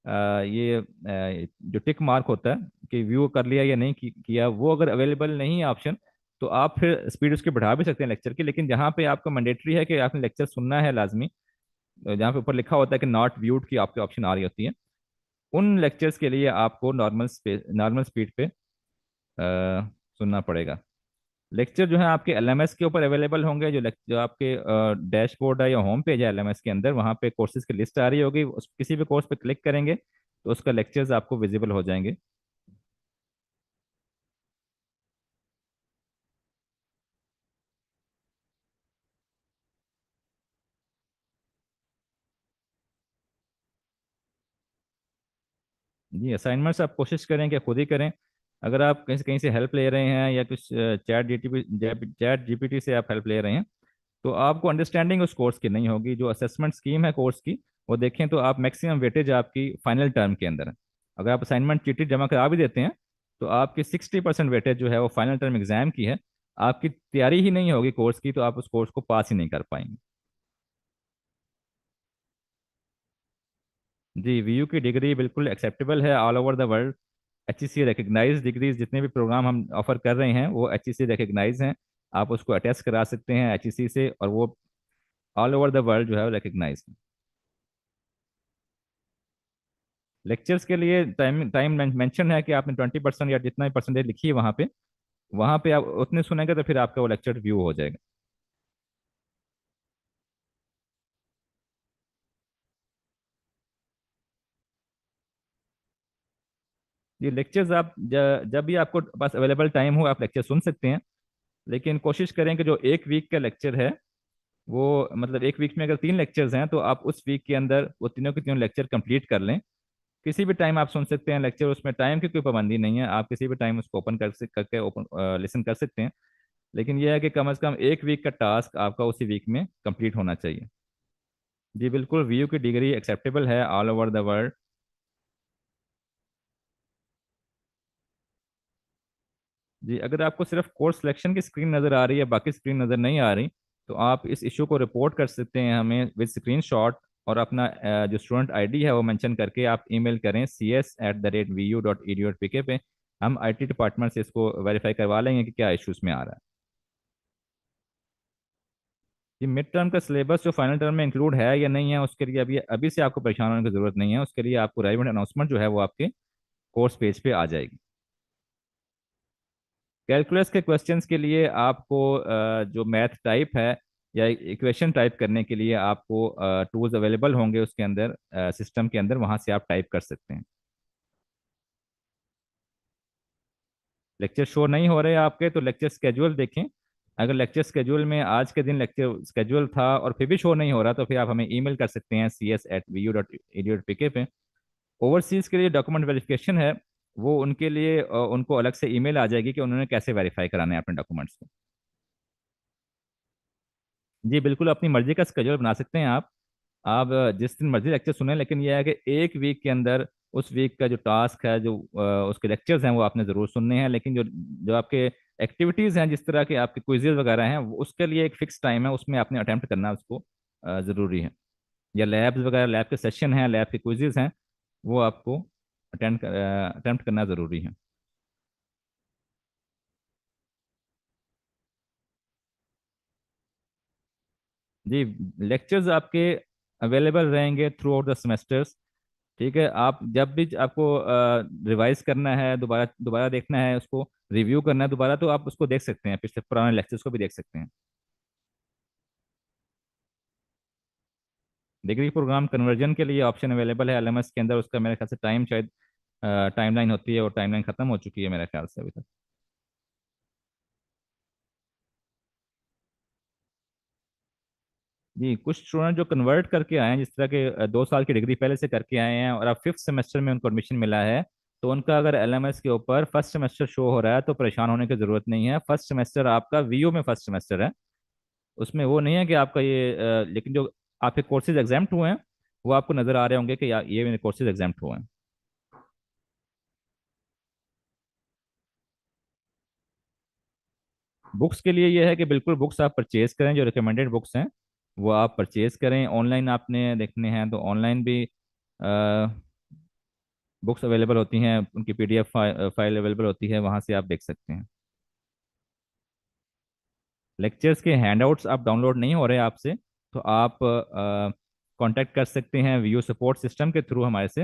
ये जो टिक मार्क होता है कि व्यू कर लिया या नहीं किया, वो अगर अवेलेबल नहीं है ऑप्शन, तो आप फिर स्पीड उसकी बढ़ा भी सकते हैं लेक्चर की। लेकिन जहाँ पे आपको मैंडेटरी है कि आपने लेक्चर सुनना है लाजमी, जहाँ पे ऊपर लिखा होता है कि नॉट व्यूड की आपकी ऑप्शन आ रही होती है, उन लेक्चर्स के लिए आपको नॉर्मल स्पीड पे सुनना पड़ेगा। लेक्चर जो है आपके एलएमएस के ऊपर अवेलेबल होंगे, जो आपके डैशबोर्ड है या होम पेज है एलएमएस के अंदर, वहाँ पे कोर्सेज की लिस्ट आ रही होगी, उस किसी भी कोर्स पे क्लिक करेंगे तो उसका लेक्चर्स आपको विजिबल हो जाएंगे। जी, असाइनमेंट्स आप कोशिश करें कि खुद ही करें। अगर आप कहीं से हेल्प ले रहे हैं या कुछ चैट जीपीटी से आप हेल्प ले रहे हैं, तो आपको अंडरस्टैंडिंग उस कोर्स की नहीं होगी। जो असेसमेंट स्कीम है कोर्स की, वो देखें तो आप मैक्सिमम वेटेज आपकी फाइनल टर्म के अंदर है। अगर आप असाइनमेंट चीटी जमा करा भी देते हैं, तो आपकी 60% वेटेज जो है वो फाइनल टर्म एग्जाम की है। आपकी तैयारी ही नहीं होगी कोर्स की, तो आप उस कोर्स को पास ही नहीं कर पाएंगे। जी, वीयू की डिग्री बिल्कुल एक्सेप्टेबल है all over the world. HEC recognize degrees, जितने भी प्रोग्राम हम ऑफर कर रहे हैं वो HEC रिकग्नाइज हैं। आप उसको अटेस्ट करा सकते हैं HEC से, और वो ऑल ओवर द वर्ल्ड जो है वो रिकग्नाइज है। लेक्चर्स के लिए टाइम टाइम मेंशन है कि आपने 20% या जितना भी परसेंटेज लिखी है वहाँ पे आप उतने सुनेंगे तो फिर आपका वो लेक्चर व्यू हो जाएगा। ये लेक्चर्स आप जब भी आपको पास अवेलेबल टाइम हो आप लेक्चर सुन सकते हैं। लेकिन कोशिश करें कि जो एक वीक का लेक्चर है, वो मतलब एक वीक में अगर 3 लेक्चर्स हैं, तो आप उस वीक के अंदर वो तीनों के तीनों लेक्चर कंप्लीट कर लें। किसी भी टाइम आप सुन सकते हैं लेक्चर, उसमें टाइम की कोई पाबंदी नहीं है, आप किसी भी टाइम उसको ओपन करके ओपन लिसन कर सकते हैं। लेकिन यह है कि कम से कम एक वीक का टास्क आपका उसी वीक में कंप्लीट होना चाहिए। जी बिल्कुल, वीयू की डिग्री एक्सेप्टेबल है ऑल ओवर द वर्ल्ड। जी, अगर आपको सिर्फ कोर्स सिलेक्शन की स्क्रीन नज़र आ रही है, बाकी स्क्रीन नज़र नहीं आ रही, तो आप इस इशू को रिपोर्ट कर सकते हैं हमें विद स्क्रीन शॉट, और अपना जो स्टूडेंट आईडी है वो मेंशन करके आप ईमेल करें cs@vu.edu.pk पे। हम आईटी डिपार्टमेंट से इसको वेरीफाई करवा लेंगे कि क्या इशूज़ में आ रहा है। ये मिड टर्म का सिलेबस जो फाइनल टर्म में इंक्लूड है या नहीं है, उसके लिए अभी अभी से आपको परेशान होने की ज़रूरत नहीं है। उसके लिए आपको रेलिवेंट अनाउंसमेंट जो है वो आपके कोर्स पेज पे आ जाएगी। कैलकुलस के क्वेश्चंस के लिए आपको जो मैथ टाइप है या इक्वेशन टाइप करने के लिए आपको टूल्स अवेलेबल होंगे उसके अंदर, सिस्टम के अंदर, वहां से आप टाइप कर सकते हैं। लेक्चर शो नहीं हो रहे आपके, तो लेक्चर स्केड्यूल देखें। अगर लेक्चर स्केड्यूल में आज के दिन लेक्चर स्केड्यूल था और फिर भी शो नहीं हो रहा, तो फिर आप हमें ईमेल कर सकते हैं cs@vu.edu.pk पे। ओवरसीज के लिए डॉक्यूमेंट वेरिफिकेशन है, वो उनके लिए उनको अलग से ईमेल आ जाएगी कि उन्होंने कैसे वेरीफाई कराने हैं अपने डॉक्यूमेंट्स को। जी बिल्कुल, अपनी मर्जी का स्केड्यूल बना सकते हैं आप जिस दिन मर्जी लेक्चर सुने, लेकिन यह है कि एक वीक के अंदर उस वीक का जो टास्क है, जो उसके लेक्चर्स हैं, वो आपने ज़रूर सुनने हैं। लेकिन जो जो आपके एक्टिविटीज़ हैं, जिस तरह के आपके क्विजेज वगैरह हैं, उसके लिए एक फिक्स टाइम है, उसमें आपने अटैम्प्ट करना उसको ज़रूरी है। या लैब्स वगैरह, लैब के सेशन हैं, लैब के क्विजेज हैं, वो आपको अटैम्प्ट करना ज़रूरी है। जी, लेक्चर्स आपके अवेलेबल रहेंगे थ्रू आउट द सेमेस्टर्स। ठीक है, आप जब भी आपको रिवाइज करना है, दोबारा दोबारा देखना है, उसको रिव्यू करना है दोबारा, तो आप उसको देख सकते हैं, पिछले पुराने लेक्चर्स को भी देख सकते हैं। डिग्री प्रोग्राम कन्वर्जन के लिए ऑप्शन अवेलेबल है एलएमएस के अंदर। उसका मेरे ख्याल से टाइम शायद टाइमलाइन होती है, और टाइमलाइन खत्म हो चुकी है मेरे ख्याल से अभी तक। जी, कुछ स्टूडेंट जो कन्वर्ट करके आए हैं, जिस तरह के 2 साल की डिग्री पहले से करके आए हैं और अब फिफ्थ सेमेस्टर में उनको एडमिशन मिला है, तो उनका अगर एलएमएस के ऊपर फर्स्ट सेमेस्टर शो हो रहा है, तो परेशान होने की जरूरत नहीं है। फर्स्ट सेमेस्टर आपका वीयू में फर्स्ट सेमेस्टर है, उसमें वो नहीं है कि आपका ये लेकिन जो आपके कोर्सेज एग्जाम्प्ट हुए हैं, वो आपको नजर आ रहे होंगे कि ये मेरे कोर्सेज एग्जाम्प्ट हुए हैं। बुक्स के लिए ये है कि बिल्कुल बुक्स आप परचेज करें, जो रिकमेंडेड बुक्स हैं वो आप परचेज करें। ऑनलाइन आपने देखने हैं तो ऑनलाइन भी बुक्स अवेलेबल होती हैं, उनकी PDF फाइल अवेलेबल होती है, वहाँ से आप देख सकते हैं। लेक्चर्स के हैंडआउट्स आप डाउनलोड नहीं हो रहे आपसे, तो आप कांटेक्ट कर सकते हैं वीयू सपोर्ट सिस्टम के थ्रू हमारे से।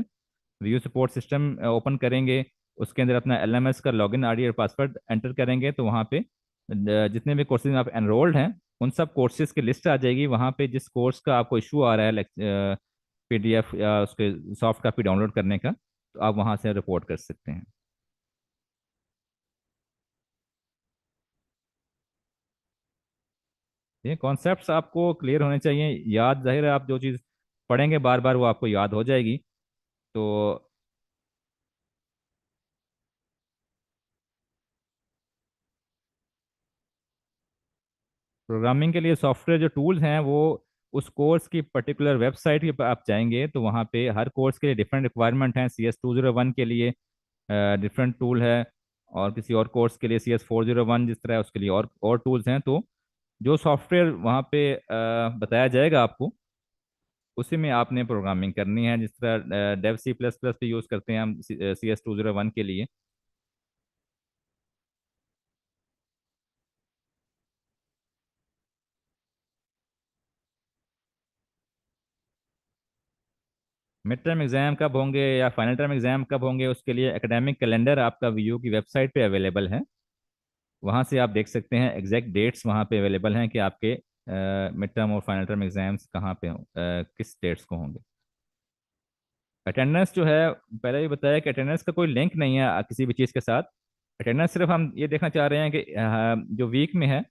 वीयू सपोर्ट सिस्टम ओपन करेंगे, उसके अंदर अपना LMS का लॉगिन ID और पासवर्ड एंटर करेंगे, तो वहाँ पे जितने भी कोर्सेज में आप एनरोल्ड हैं उन सब कोर्सेज की लिस्ट आ जाएगी। वहाँ पे जिस कोर्स का आपको इशू आ रहा है PDF या उसके सॉफ्ट कॉपी डाउनलोड करने का, तो आप वहाँ से रिपोर्ट कर सकते हैं। ये कॉन्सेप्ट्स आपको क्लियर होने चाहिए, याद, जाहिर है आप जो चीज़ पढ़ेंगे बार बार वो आपको याद हो जाएगी। तो प्रोग्रामिंग के लिए सॉफ्टवेयर जो टूल्स हैं वो उस कोर्स की पर्टिकुलर वेबसाइट पे आप जाएंगे, तो वहाँ पे हर कोर्स के लिए डिफरेंट रिक्वायरमेंट हैं। CS 201 के लिए डिफरेंट टूल है, और किसी और कोर्स के लिए CS 401 जिस तरह है उसके लिए और टूल्स हैं। तो जो सॉफ्टवेयर वहाँ पे बताया जाएगा आपको, उसी में आपने प्रोग्रामिंग करनी है। जिस तरह डेव C++ भी यूज़ करते हैं हम CS 201 के लिए। मिड टर्म एग्जाम कब होंगे या फाइनल टर्म एग्जाम कब होंगे, उसके लिए एकेडमिक कैलेंडर आपका वीयू की वेबसाइट पे अवेलेबल है। वहाँ से आप देख सकते हैं एग्जैक्ट डेट्स वहाँ पे अवेलेबल हैं कि आपके मिड टर्म और फाइनल टर्म एग्जाम्स कहाँ पे किस डेट्स को होंगे। अटेंडेंस जो है, पहले भी बताया कि अटेंडेंस का कोई लिंक नहीं है किसी भी चीज़ के साथ। अटेंडेंस सिर्फ हम ये देखना चाह रहे हैं कि जो वीक में है,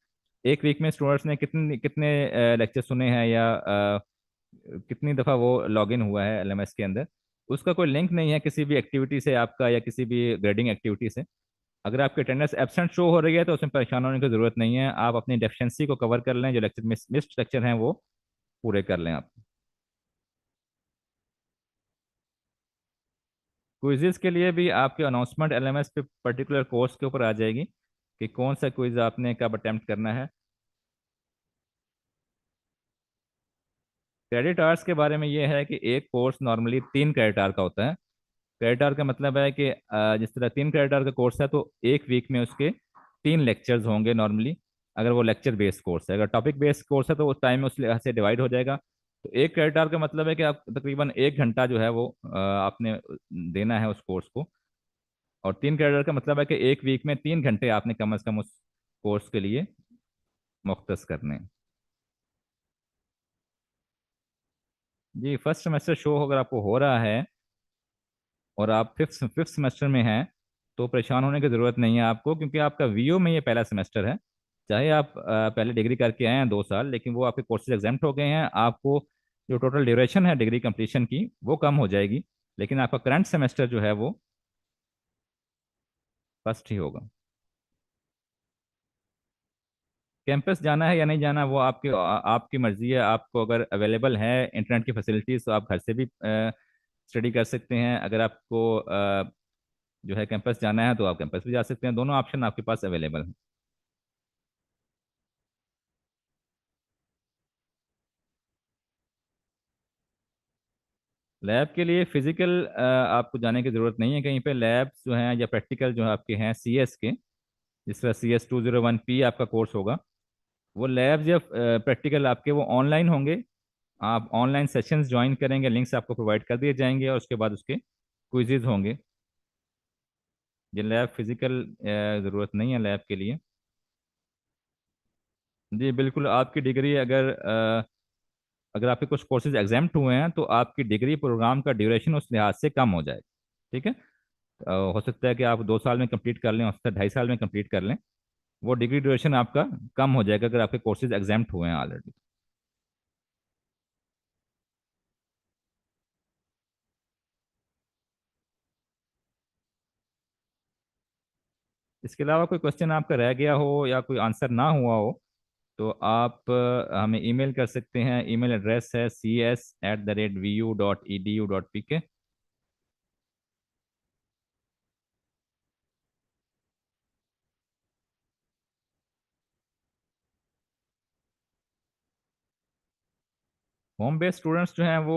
एक वीक में स्टूडेंट्स ने कितने कितने लेक्चर सुने हैं, या कितनी दफ़ा वो लॉगिन हुआ है LMS के अंदर। उसका कोई लिंक नहीं है किसी भी एक्टिविटी से आपका, या किसी भी ग्रेडिंग एक्टिविटी से। अगर आपकी अटेंडेंस एब्सेंट शो हो रही है तो उसमें परेशान होने की ज़रूरत नहीं है। आप अपनी डेफिशिएंसी को कवर कर लें, जो लेक्चर मिस्ड लेक्चर हैं वो पूरे कर लें आप। क्विज़ेस के लिए भी आपके अनाउंसमेंट LMS पे पर्टिकुलर कोर्स के ऊपर आ जाएगी कि कौन सा क्विज आपने कब अटेम्प्ट करना है। क्रेडिट आवर्स के बारे में ये है कि एक कोर्स नॉर्मली 3 क्रेडिट आवर का होता है। क्रेडिट आवर का मतलब है कि जिस तरह 3 क्रेडिट आवर का कोर्स है, तो एक वीक में उसके 3 लेक्चर्स होंगे नॉर्मली, अगर वो लेक्चर बेस्ड कोर्स है। अगर टॉपिक बेस्ड कोर्स है तो उस टाइम में उस लिहाज से डिवाइड हो जाएगा। तो एक क्रेडिट आवर का मतलब है कि आप तकरीबन 1 घंटा जो है वो आपने देना है उस कोर्स को। और 3 क्रेडिट का मतलब है कि एक वीक में 3 घंटे आपने कम से कम उस कोर्स के लिए मुख्तस करने हैं। जी, फर्स्ट सेमेस्टर शो अगर आपको हो रहा है और आप फिफ्थ फिफ्थ सेमेस्टर में हैं, तो परेशान होने की ज़रूरत नहीं है आपको, क्योंकि आपका वीओ में ये पहला सेमेस्टर है। चाहे आप पहले डिग्री करके आए हैं 2 साल, लेकिन वो आपके कोर्सेज एग्जाम्प्ट हो गए हैं। आपको जो टोटल ड्यूरेशन है डिग्री कंप्लीशन की वो कम हो जाएगी, लेकिन आपका करंट सेमेस्टर जो है वो फर्स्ट ही होगा। कैंपस जाना है या नहीं जाना वो आपकी मर्जी है। आपको अगर अवेलेबल है इंटरनेट की फैसिलिटीज़, तो आप घर से भी स्टडी कर सकते हैं। अगर आपको जो है कैंपस जाना है तो आप कैंपस भी जा सकते हैं। दोनों ऑप्शन आपके पास अवेलेबल हैं। लैब के लिए फिजिकल आपको जाने की ज़रूरत नहीं है कहीं पे। लैब्स जो हैं या प्रैक्टिकल जो आपके हैं CS के, जिस तरह CS 201P आपका कोर्स होगा, वो लैब्स या प्रैक्टिकल आपके वो ऑनलाइन होंगे। आप ऑनलाइन सेशंस ज्वाइन करेंगे, लिंक्स आपको प्रोवाइड कर दिए जाएंगे, और उसके बाद उसके क्विजेज होंगे। ये लैब फिजिकल ज़रूरत नहीं है लैब के लिए। जी बिल्कुल, आपकी डिग्री अगर आपके कुछ कोर्सेज एग्जाम्प्ट हुए हैं, तो आपकी डिग्री प्रोग्राम का ड्यूरेशन उस लिहाज से कम हो जाए। ठीक है। हो सकता है कि आप 2 साल में कंप्लीट कर लें, हो सकता है 2.5 साल में कंप्लीट कर लें। वो डिग्री ड्यूरेशन आपका कम हो जाएगा अगर आपके कोर्सेज एग्जाम्प्ट हुए हैं ऑलरेडी। इसके अलावा कोई क्वेश्चन आपका रह गया हो या कोई आंसर ना हुआ हो, तो आप हमें ईमेल कर सकते हैं। ईमेल एड्रेस है cs@vu.edu.pk। होम बेस्ड स्टूडेंट्स जो हैं वो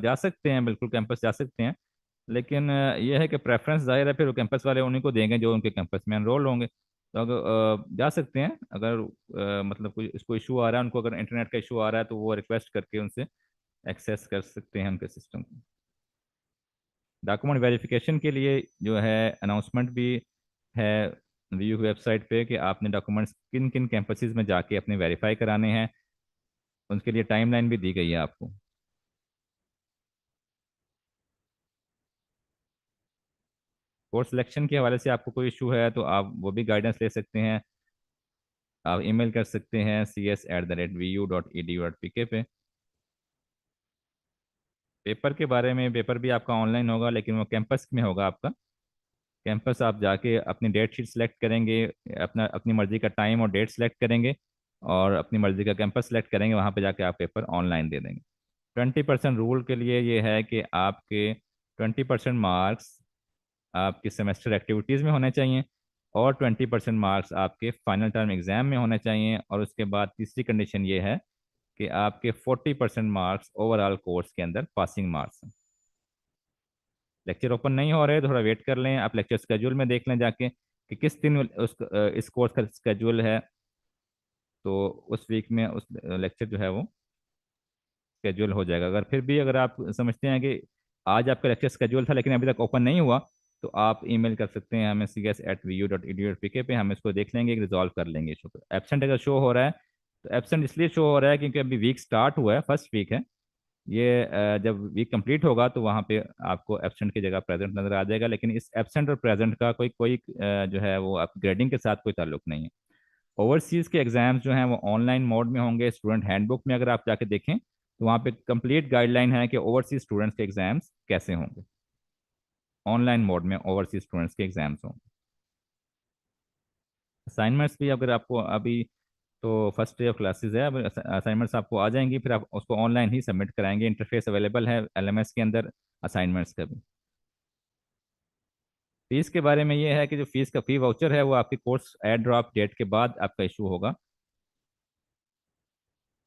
जा सकते हैं, बिल्कुल कैंपस जा सकते हैं। लेकिन ये है कि प्रेफरेंस जाहिर है फिर वो कैंपस वाले उन्हीं को देंगे जो उनके कैंपस में एनरोल होंगे। तो अगर जा सकते हैं, अगर मतलब कोई इसको इशू आ रहा है, उनको अगर इंटरनेट का इशू आ रहा है तो वो रिक्वेस्ट करके उनसे एक्सेस कर सकते हैं उनके सिस्टम को। डॉक्यूमेंट वेरिफिकेशन के लिए जो है अनाउंसमेंट भी है व्यू वेबसाइट पे कि आपने डॉक्यूमेंट्स किन किन कैंपसेस में जाके अपने वेरीफाई कराने हैं, उनके लिए टाइमलाइन भी दी गई है आपको। कोर्स सिलेक्शन के हवाले से आपको कोई इशू है तो आप वो भी गाइडेंस ले सकते हैं। आप ईमेल कर सकते हैं cs@vu.edu.pk पे। पेपर के बारे में, पेपर भी आपका ऑनलाइन होगा लेकिन वो कैंपस में होगा आपका। कैंपस आप जाके अपनी डेट शीट सेलेक्ट करेंगे, अपनी मर्जी का टाइम और डेट सेलेक्ट करेंगे और अपनी मर्जी का कैंपस सेलेक्ट करेंगे, वहाँ पे जाके आप पेपर ऑनलाइन दे देंगे। 20% रूल के लिए ये है कि आपके 20% मार्क्स आपकी सेमेस्टर एक्टिविटीज़ में होने चाहिए और 20% मार्क्स आपके फाइनल टर्म एग्जाम में होने चाहिए। और उसके बाद तीसरी कंडीशन ये है कि आपके 40% मार्क्स ओवरऑल कोर्स के अंदर पासिंग मार्क्स हैं। लेक्चर ओपन नहीं हो रहे, थोड़ा वेट कर लें, आप लेक्चर स्केड्यूल में देख लें जाके कि किस दिन इस कोर्स का स्केड्यूल है, तो उस वीक में उस लेक्चर जो है वो स्केड्यूल हो जाएगा। अगर फिर भी अगर आप समझते हैं कि आज आपका लेक्चर स्केड्यूल था लेकिन अभी तक ओपन नहीं हुआ, तो आप ईमेल कर सकते हैं हमें cs@vu.edu.pk पे, हम इसको देख लेंगे, रिजॉल्व कर लेंगे इशू को। एब्सेंट अगर शो हो रहा है तो एब्सेंट इसलिए शो हो रहा है क्योंकि अभी वीक स्टार्ट हुआ है, फर्स्ट वीक है ये। जब वीक कंप्लीट होगा तो वहाँ पे आपको एब्सेंट की जगह प्रेजेंट नजर आ जाएगा, लेकिन इस एब्सेंट और प्रेजेंट का कोई कोई जो है वो आप ग्रेडिंग के साथ कोई ताल्लुक नहीं है। ओवरसीज के एग्जाम्स जो हैं वो ऑनलाइन मोड में होंगे। स्टूडेंट हैंडबुक में अगर आप जाके देखें तो वहाँ पे कंप्लीट गाइडलाइन है कि ओवरसीज स्टूडेंट्स के एग्जाम्स कैसे होंगे, ऑनलाइन मोड में ओवरसीज स्टूडेंट्स के एग्जाम्स होंगे। असाइनमेंट्स भी अगर आपको अभी तो फर्स्ट डे ऑफ क्लासेस है, अब असाइनमेंट्स आपको आ जाएंगी, फिर आप उसको ऑनलाइन ही सबमिट कराएंगे। इंटरफेस अवेलेबल है एलएमएस के अंदर असाइनमेंट्स का भी। फीस के बारे में ये है कि जो फीस का फी वाउचर है वो आपकी कोर्स एड ड्रॉप डेट के बाद आपका इशू होगा।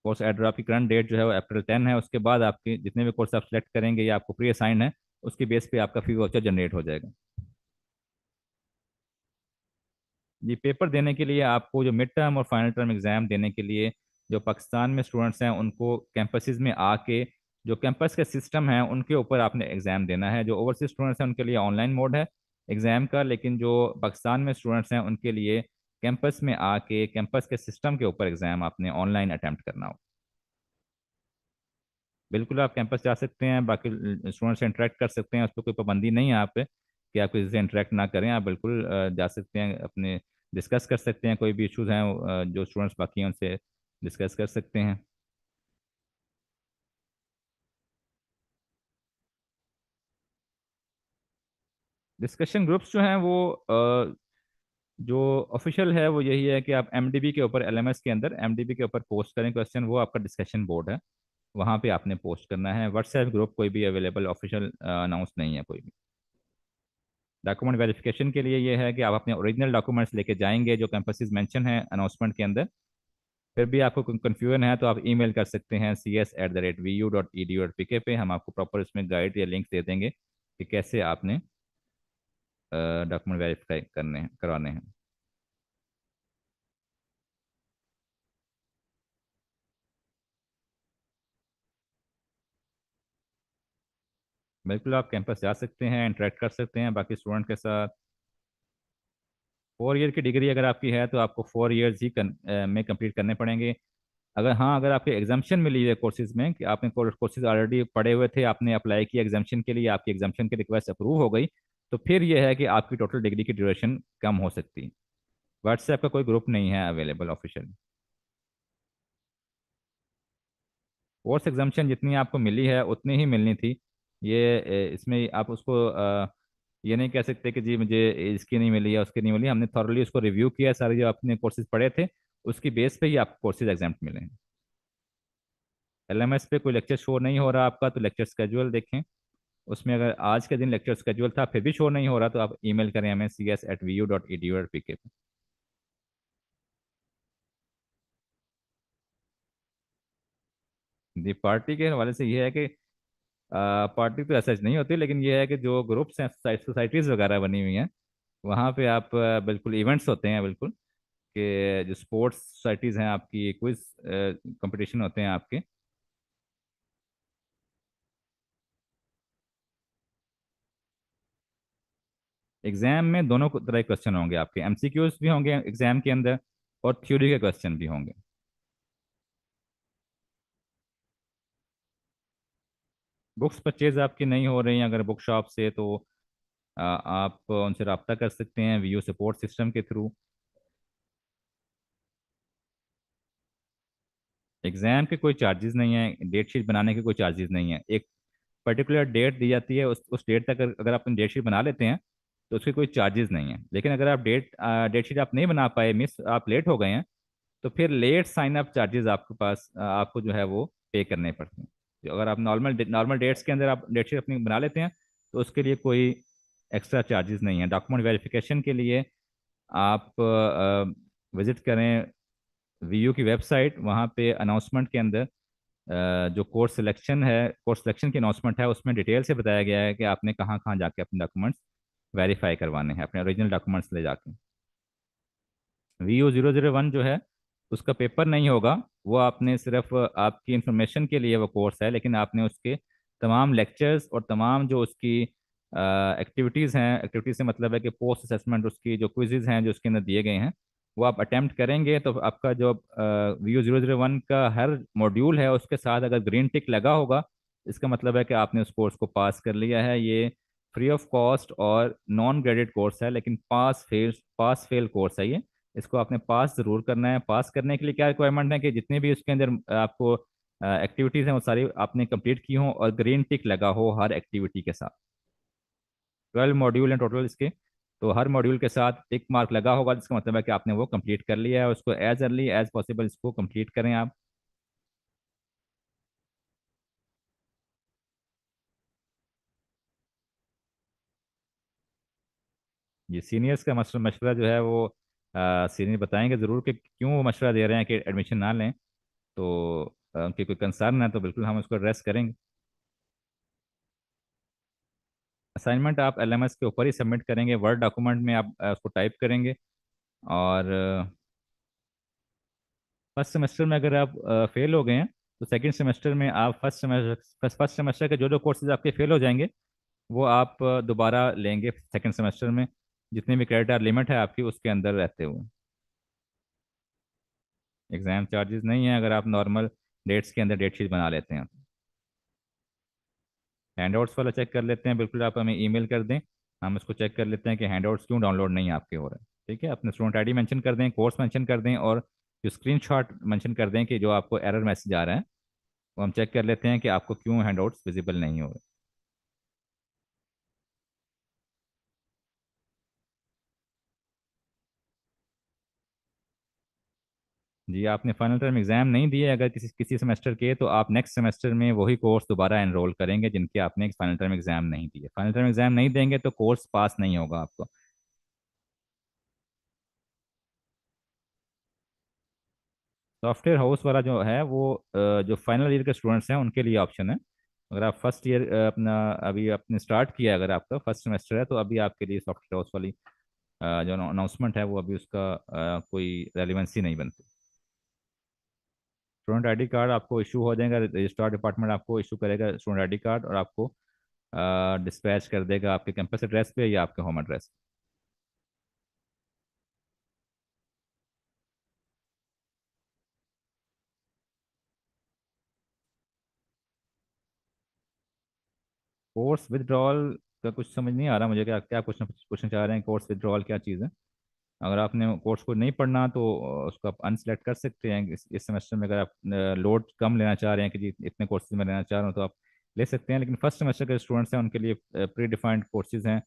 कोर्स एड ड्रॉप की करंट डेट जो है वो अप्रैल 10 है। उसके बाद आपके जितने भी कोर्स आप सेलेक्ट करेंगे या आपको प्री असाइन है, उसकी बेस पे आपका फी वाउचर जनरेट हो जाएगा। ये पेपर देने के लिए आपको जो मिड टर्म और फाइनल टर्म एग्जाम देने के लिए जो पाकिस्तान में स्टूडेंट्स हैं उनको कैंपसेस में आके जो कैंपस के सिस्टम है उनके ऊपर आपने एग्ज़ाम देना है। जो ओवरसीज स्टूडेंट्स हैं उनके लिए ऑनलाइन मोड है एग्ज़ाम का, लेकिन जो पाकिस्तान में स्टूडेंट्स हैं उनके लिए कैंपस में आके कैंपस के सिस्टम के ऊपर एग्ज़ाम आपने ऑनलाइन अटैम्प्ट करना हो। बिल्कुल आप कैंपस जा सकते हैं, बाकी स्टूडेंट से इंटरेक्ट कर सकते हैं, उस पर कोई पाबंदी नहीं है आप पे कि आप किसी से इंटरेक्ट ना करें। आप बिल्कुल जा सकते हैं, अपने डिस्कस कर सकते हैं, कोई भी इश्यूज हैं जो स्टूडेंट्स बाकी हैं उनसे डिस्कस कर सकते हैं। डिस्कशन ग्रुप्स जो हैं वो जो ऑफिशियल है वो यही है कि आप एमडीबी के ऊपर, एलएमएस के अंदर एमडीबी के ऊपर पोस्ट करें क्वेश्चन, वो आपका डिस्कशन बोर्ड है, वहाँ पे आपने पोस्ट करना है। व्हाट्सएप ग्रुप कोई भी अवेलेबल ऑफिशियल अनाउंस नहीं है कोई भी। डॉक्यूमेंट वेरिफिकेशन के लिए ये है कि आप अपने ओरिजिनल डॉक्यूमेंट्स लेके जाएंगे जो कैंपसेस मेंशन है अनाउंसमेंट के अंदर। फिर भी आपको कन्फ्यूजन है तो आप ईमेल कर सकते हैं cs@vu.edu.pk पे, हम आपको प्रॉपर इसमें गाइड या लिंक दे देंगे कि कैसे आपने डॉक्यूमेंट वेरीफाई करने हैं, करवाने हैं। बिल्कुल आप कैंपस जा सकते हैं, इंटरेक्ट कर सकते हैं बाकी स्टूडेंट के साथ। 4 ईयर की डिग्री अगर आपकी है तो आपको 4 ईयर्स ही में कंप्लीट करने पड़ेंगे। अगर हाँ, अगर आपके एग्जाम्पशन मिली है कोर्सेज में कि आपने कोर्सेज ऑलरेडी पढ़े हुए थे, आपने अप्लाई किया एग्जाम्पशन के लिए, आपकी एग्जाम्पशन की रिक्वेस्ट अप्रूव हो गई, तो फिर यह है कि आपकी टोटल डिग्री की ड्यूरेशन कम हो सकती है। व्हाट्सएप का कोई ग्रुप नहीं है अवेलेबल ऑफिशियल। कोर्स एग्जाम्पशन जितनी आपको मिली है उतनी ही मिलनी थी। ये इसमें आप उसको ये नहीं कह सकते कि जी मुझे इसकी नहीं मिली है उसकी नहीं मिली। हमने थॉरली उसको रिव्यू किया, सारे जो आपने कोर्सेज पढ़े थे उसकी बेस पे ही आपको कोर्सेज एग्जाम मिले हैं। एलएमएस पे कोई लेक्चर शो नहीं हो रहा आपका तो लेक्चर स्केड्यूल देखें, उसमें अगर आज के दिन लेक्चर स्केड्यूल था फिर भी शो नहीं हो रहा तो आप ईमेल करें हमें cs@vu.edu.pk पे। जी पार्टी के हवाले से ये है कि पार्टी तो ऐसा नहीं होती, लेकिन ये है कि जो ग्रुप्स हैं, सोसाइटीज़ वगैरह बनी हुई हैं, वहाँ पे आप बिल्कुल इवेंट्स होते हैं बिल्कुल, कि जो स्पोर्ट्स सोसाइटीज़ हैं आपकी, क्विज कंपटीशन होते हैं आपके। एग्जाम में दोनों तरह के क्वेश्चन होंगे आपके, एमसीक्यूज भी होंगे एग्जाम के अंदर और थ्योरी के क्वेश्चन भी होंगे। बुक्स परचेज आपकी नहीं हो रही हैं अगर बुक शॉप से, तो आप उनसे रब्ता कर सकते हैं वीयू सपोर्ट सिस्टम के थ्रू। एग्जाम के कोई चार्जेस नहीं है, डेट शीट बनाने के कोई चार्जेस नहीं है। एक पर्टिकुलर डेट दी जाती है, उस डेट तक अगर आप डेट शीट बना लेते हैं तो उसके कोई चार्जेस नहीं है। लेकिन अगर आप डेट शीट आप नहीं बना पाए, मिस आप लेट हो गए हैं, तो फिर लेट साइन अप चार्जेस आपके पास आपको जो है वो पे करने पड़ते हैं। जो अगर आप नॉर्मल डेट्स के अंदर आप डेट शीट अपनी बना लेते हैं तो उसके लिए कोई एक्स्ट्रा चार्जेस नहीं है। डॉक्यूमेंट वेरिफिकेशन के लिए आप विजिट करें वीयू की वेबसाइट, वहाँ पे अनाउंसमेंट के अंदर जो कोर्स सिलेक्शन की अनाउंसमेंट है, उसमें डिटेल से बताया गया है कि आपने कहाँ कहाँ जाके अपने डॉक्यूमेंट्स वेरीफाई करवाने हैं, अपने ओरिजिनल डॉक्यूमेंट्स ले जाके। VU 001 जो है उसका पेपर नहीं होगा, वो आपने सिर्फ आपकी इंफॉर्मेशन के लिए वो कोर्स है, लेकिन आपने उसके तमाम लेक्चर्स और तमाम जो उसकी एक्टिविटीज़ हैं, एक्टिविटीज से मतलब है कि पोस्ट असेसमेंट उसकी जो क्विजेज हैं जो उसके अंदर दिए गए हैं, वो आप अटेम्प्ट करेंगे तो आपका जो VU 001 का हर मॉड्यूल है उसके साथ अगर ग्रीन टिक लगा होगा, इसका मतलब है कि आपने उस कोर्स को पास कर लिया है। ये फ्री ऑफ कॉस्ट और नॉन ग्रेडेड कोर्स है, लेकिन पास फेल कोर्स है ये। इसको आपने पास जरूर करना है। पास करने के लिए क्या रिक्वायरमेंट है कि जितने भी उसके अंदर आपको एक्टिविटीज हैं वो सारी आपने कंप्लीट की हो और ग्रीन टिक लगा हो हर एक्टिविटी के साथ। 12 मॉड्यूल हैं टोटल इसके, तो हर मॉड्यूल के साथ टिक मार्क लगा होगा, जिसका मतलब है कि आपने वो कंप्लीट कर लिया है। उसको एज अर्ली एज पॉसिबल इसको कंप्लीट करें आप। ये सीनियर्स का मशवरा जो है वो सीनियर बताएंगे ज़रूर कि क्यों वो मशवरा दे रहे हैं कि एडमिशन ना लें। तो उनकी कोई कंसर्न है तो बिल्कुल हम उसको एड्रेस करेंगे। असाइनमेंट आप LMS के ऊपर ही सबमिट करेंगे, वर्ड डॉक्यूमेंट में आप उसको टाइप करेंगे। और फर्स्ट सेमेस्टर में अगर आप फेल हो गए हैं तो सेकंड सेमेस्टर में आप फर्स्ट सेमेस्टर के जो जो कोर्सेज आपके फेल हो जाएंगे वो आप दोबारा लेंगे सेकंड सेमेस्टर में, जितने भी क्रेडिट आवर लिमिट है आपकी उसके अंदर रहते हुए। एग्ज़ाम चार्जेस नहीं है अगर आप नॉर्मल डेट्स के अंदर डेट शीट बना लेते हैं। हैंडआउट्स वाला चेक कर लेते हैं, बिल्कुल आप हमें ईमेल कर दें, हम इसको चेक कर लेते हैं कि हैंडआउट्स क्यों डाउनलोड नहीं आपके हो रहे हैं। ठीक है, अपने स्टूडेंट आईडी मेंशन कर दें, कोर्स मेंशन कर दें और जो स्क्रीनशॉट मेंशन कर दें कि जो आपको एरर मैसेज आ रहा है, वो हम चेक कर लेते हैं कि आपको क्यों हैंडआउट्स विजिबल नहीं हो रहे। जी, आपने फाइनल टर्म एग्जाम नहीं दिए अगर किसी किसी सेमेस्टर के, तो आप नेक्स्ट सेमेस्टर में वही कोर्स दोबारा एनरोल करेंगे जिनके आपने फाइनल टर्म एग्जाम नहीं दिए। फाइनल टर्म एग्जाम नहीं देंगे तो कोर्स पास नहीं होगा आपको। सॉफ्टवेयर हाउस वाला जो है वो जो फाइनल ईयर के स्टूडेंट्स हैं उनके लिए ऑप्शन है। अगर आप फर्स्ट ईयर अपना अभी आपने स्टार्ट किया है, अगर आपका फर्स्ट सेमेस्टर है, तो अभी आपके लिए सॉफ्टवेयर हाउस वाली जो अनाउंसमेंट है वो अभी उसका कोई रेलिवेंसी नहीं बनती। स्टूडेंट आईडी कार्ड आपको इशू हो जाएगा, रजिस्ट्रार डिपार्टमेंट आपको इशू करेगा स्टूडेंट आईडी कार्ड और आपको डिस्पैच कर देगा आपके कैंपस एड्रेस पे या आपके होम एड्रेस। कोर्स विदड्रॉल का कुछ समझ नहीं आ रहा मुझे, क्या क्या क्वेश्चन क्वेश्चन चाह रहे हैं, कोर्स विदड्रॉल क्या चीज़ है? अगर आपने कोर्स को नहीं पढ़ना तो उसको आप अनसेलेक्ट कर सकते हैं। इस सेमेस्टर में अगर आप लोड कम लेना चाह रहे हैं कि जी इतने कोर्सेज में लेना चाह रहा हूँ तो आप ले सकते हैं, लेकिन फर्स्ट सेमेस्टर के स्टूडेंट्स हैं उनके लिए प्री डिफाइंड कोर्सेज हैं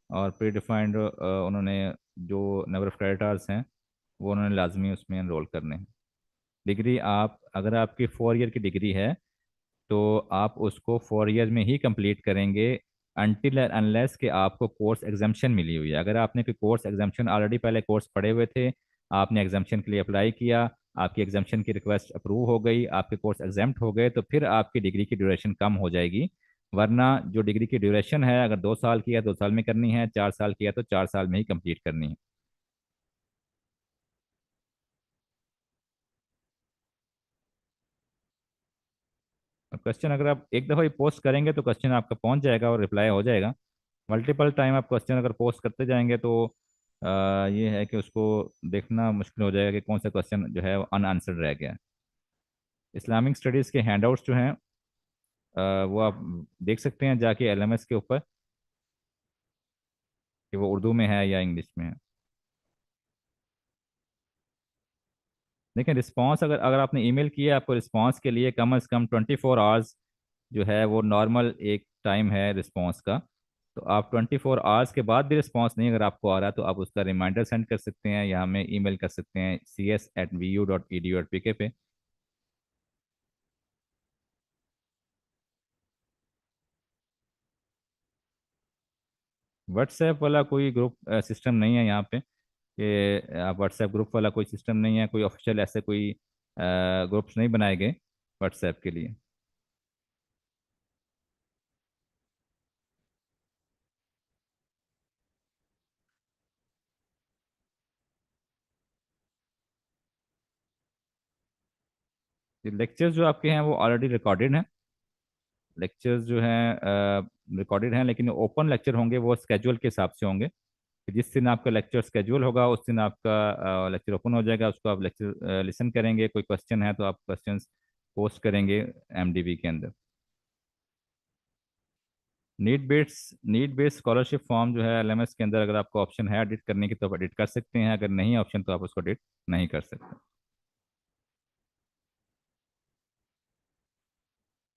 और प्री डिफाइंड उन्होंने जो नंबर ऑफ क्रेडिट आवर्स हैं वो उन्होंने लाजमी उसमें एनरोल करने हैं। डिग्री आप अगर आपकी 4 ईयर की डिग्री है तो आप उसको 4 ईयर में ही कंप्लीट करेंगे, अनटिल अनलेस कि आपको कोर्स एग्जाम्पशन मिली हुई है। अगर आपने कोई कोर्स एग्जाम्पशन ऑलरेडी पहले कोर्स पढ़े हुए थे, आपने एग्जाम्पशन के लिए अप्लाई किया, आपकी एग्जाम्पशन की रिक्वेस्ट अप्रूव हो गई, आपके कोर्स एग्जाम्प्ट हो गए, तो फिर आपकी डिग्री की ड्यूरेशन कम हो जाएगी। वरना जो डिग्री की ड्यूरेशन है, अगर 2 साल की है 2 साल में करनी है, 4 साल की है तो 4 साल में ही कंप्लीट करनी है। क्वेश्चन अगर आप एक दफ़ा ही पोस्ट करेंगे तो क्वेश्चन आपका पहुंच जाएगा और रिप्लाई हो जाएगा। मल्टीपल टाइम आप क्वेश्चन अगर पोस्ट करते जाएंगे तो ये है कि उसको देखना मुश्किल हो जाएगा कि कौन सा क्वेश्चन जो है वो अनआंसर्ड रह गया है। इस्लामिक स्टडीज़ के हैंडआउट्स जो हैं वो आप देख सकते हैं जाके एलएमएस के ऊपर, कि वो उर्दू में है या इंग्लिश में है। लेकिन रिस्पांस अगर अगर आपने ईमेल किया, आपको रिस्पांस के लिए कम से कम 24 आवर्स जो है वो नॉर्मल एक टाइम है रिस्पांस का। तो आप 24 आवर्स के बाद भी रिस्पांस नहीं अगर आपको आ रहा, तो आप उसका रिमाइंडर सेंड कर सकते हैं या हमें ईमेल कर सकते हैं cs@vu.edu.pk पे। व्हाट्सएप वाला कोई ग्रुप सिस्टम नहीं है यहाँ पे, कि आप व्हाट्सएप ग्रुप वाला कोई सिस्टम नहीं है, कोई ऑफिशियल ऐसे कोई ग्रुप्स नहीं बनाए गए व्हाट्सएप के लिए। लेक्चर्स जो आपके हैं वो ऑलरेडी रिकॉर्डेड हैं। लेक्चर्स जो हैं रिकॉर्डेड हैं, लेकिन ओपन लेक्चर होंगे वो स्केड्यूल के हिसाब से होंगे, कि जिस दिन आपका लेक्चर स्केड्यूल होगा उस दिन आपका लेक्चर ओपन हो जाएगा, उसको आप लेक्चर लिसन करेंगे। कोई क्वेश्चन है तो आप क्वेश्चंस पोस्ट करेंगे एमडीबी के अंदर। नीड बेस्ड स्कॉलरशिप फॉर्म जो है एलएमएस के अंदर, अगर आपको ऑप्शन है एडिट करने की तो आप एडिट कर सकते हैं, अगर नहीं ऑप्शन तो आप उसको एडिट नहीं कर सकते।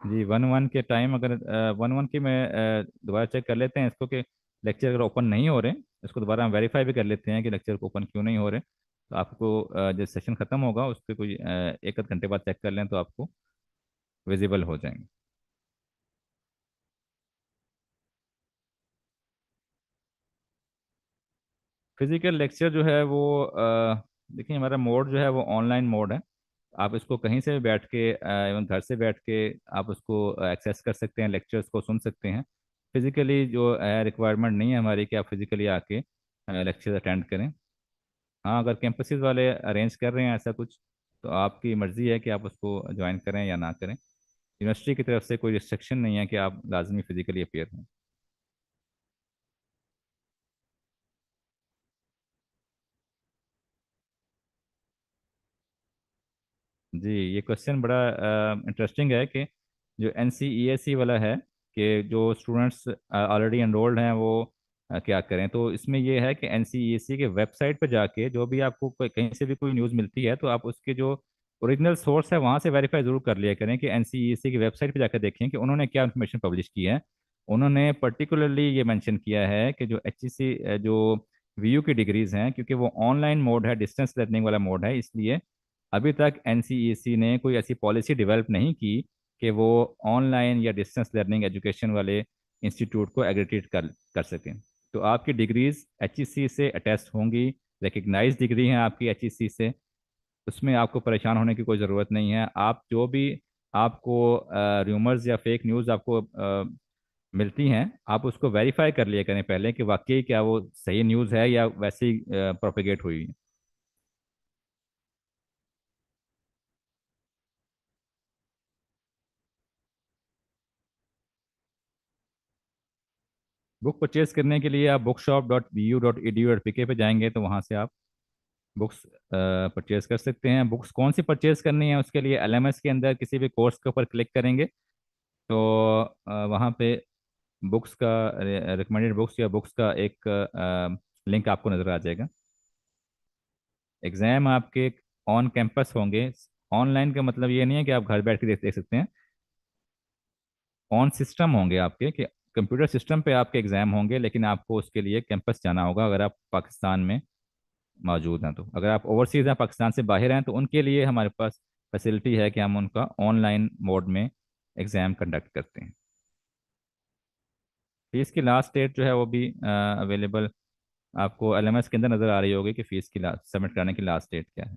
जी, 1-1 के टाइम अगर 1-1 की मैं दोबारा चेक कर लेते हैं इसको, कि लेक्चर अगर ओपन नहीं हो रहे, इसको दोबारा हम वेरीफाई भी कर लेते हैं कि लेक्चर ओपन क्यों नहीं हो रहे। तो आपको जब सेशन ख़त्म होगा उसके कोई एक आध घंटे बाद चेक कर लें तो आपको विजिबल हो जाएंगे। फिजिकल लेक्चर जो है वो देखिए हमारा मोड जो है वो ऑनलाइन मोड है। आप इसको कहीं से भी बैठ के एवं घर से बैठ के आप उसको एक्सेस कर सकते हैं, लेक्चर्स को सुन सकते हैं। फिजिकली जो रिक्वायरमेंट नहीं है हमारी कि आप फिजिकली आके लेक्चर अटेंड करें। हाँ, अगर कैंपसेस वाले अरेंज कर रहे हैं ऐसा कुछ, तो आपकी मर्ज़ी है कि आप उसको ज्वाइन करें या ना करें। यूनिवर्सिटी की तरफ से कोई रिस्ट्रिक्शन नहीं है कि आप लाजमी फिजिकली अपेयर हों। जी, ये क्वेश्चन बड़ा इंटरेस्टिंग है कि जो एनसीईएसी वाला है, कि जो स्टूडेंट्स ऑलरेडी एनरोल्ड हैं वो क्या करें। तो इसमें ये है कि एनसीईएसी के वेबसाइट पर जाके जो भी आपको कहीं से भी कोई न्यूज़ मिलती है तो आप उसके जो ओरिजिनल सोर्स है वहाँ से वेरीफाई ज़रूर कर लिया करें, कि एनसीईएसी की वेबसाइट पर जाकर देखें कि उन्होंने क्या इन्फॉर्मेशन पब्लिश की है। उन्होंने पर्टिकुलरली ये मेंशन किया है कि जो एचईसी जो वीयू की डिग्रीज हैं, क्योंकि वो ऑनलाइन मोड है, डिस्टेंस लर्निंग वाला मोड है, इसलिए अभी तक एनसीईसी ने कोई ऐसी पॉलिसी डेवलप नहीं की कि वो ऑनलाइन या डिस्टेंस लर्निंग एजुकेशन वाले इंस्टीट्यूट को एग्रीडेट कर सकें। तो आपकी डिग्रीज एचईसी से अटेस्ट होंगी, रिकग्नाइज डिग्री हैं आपकी एचईसी से, उसमें आपको परेशान होने की कोई ज़रूरत नहीं है। आप जो भी आपको र्यूमर्स या फेक न्यूज़ आपको मिलती हैं, आप उसको वेरीफाई कर लिया करें पहले, कि वाकई क्या वो सही न्यूज़ है या वैसे ही प्रोपेगेट हुई है। बुक परचेज करने के लिए आप bookshop.bu.edu.pk पे जाएंगे तो वहाँ से आप बुक्स परचेज कर सकते हैं। बुक्स कौन सी परचेज करनी है उसके लिए एलएमएस के अंदर किसी भी कोर्स के ऊपर क्लिक करेंगे तो वहाँ पे बुक्स का रिकमेंडेड बुक्स या बुक्स का एक लिंक आपको नज़र आ जाएगा। एग्ज़ाम आपके ऑन कैंपस होंगे। ऑनलाइन का मतलब ये नहीं है कि आप घर बैठ के देख देख सकते हैं। ऑन सिस्टम होंगे आपके, कि कंप्यूटर सिस्टम पे आपके एग्ज़ाम होंगे, लेकिन आपको उसके लिए कैंपस जाना होगा अगर आप पाकिस्तान में मौजूद हैं। तो अगर आप ओवरसीज़ हैं, पाकिस्तान से बाहर हैं, तो उनके लिए हमारे पास फैसिलिटी है कि हम उनका ऑनलाइन मोड में एग्ज़ाम कंडक्ट करते हैं। फीस की लास्ट डेट जो है वो भी अवेलेबल आपको एलएमएस के अंदर नज़र आ रही होगी, कि फ़ीस की लास्ट सबमिट करने की लास्ट डेट क्या है।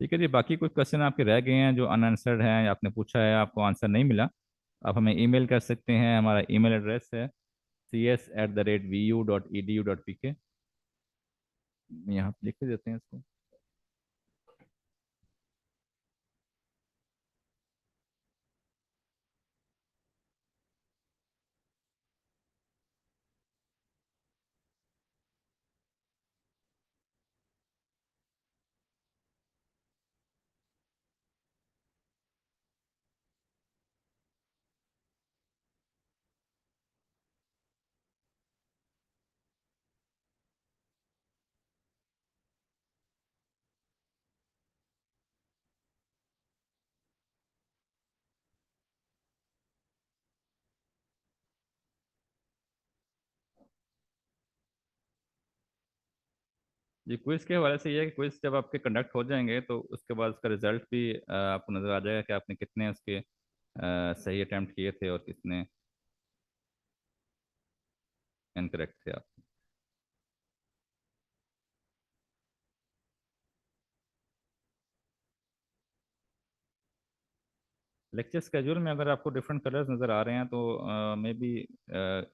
ठीक है जी, बाकी कुछ क्वेश्चन आपके रह गए हैं जो अनआंसर्ड हैं या आपने पूछा है आपको आंसर नहीं मिला, आप हमें ईमेल कर सकते हैं। हमारा ईमेल एड्रेस है cs@vu.edu.pk। यहाँ पे लिख देते हैं इसको। जी, क्विज के हवाले से ये है कि क्विज जब आपके कंडक्ट हो जाएंगे तो उसके बाद उसका रिजल्ट भी आपको नज़र आ जाएगा कि आपने कितने उसके सही अटैम्प्ट किए थे और कितने इनकरेक्ट थे आप। लेक्चर स्केड्यूल में अगर आपको डिफरेंट कलर्स नज़र आ रहे हैं तो मे बी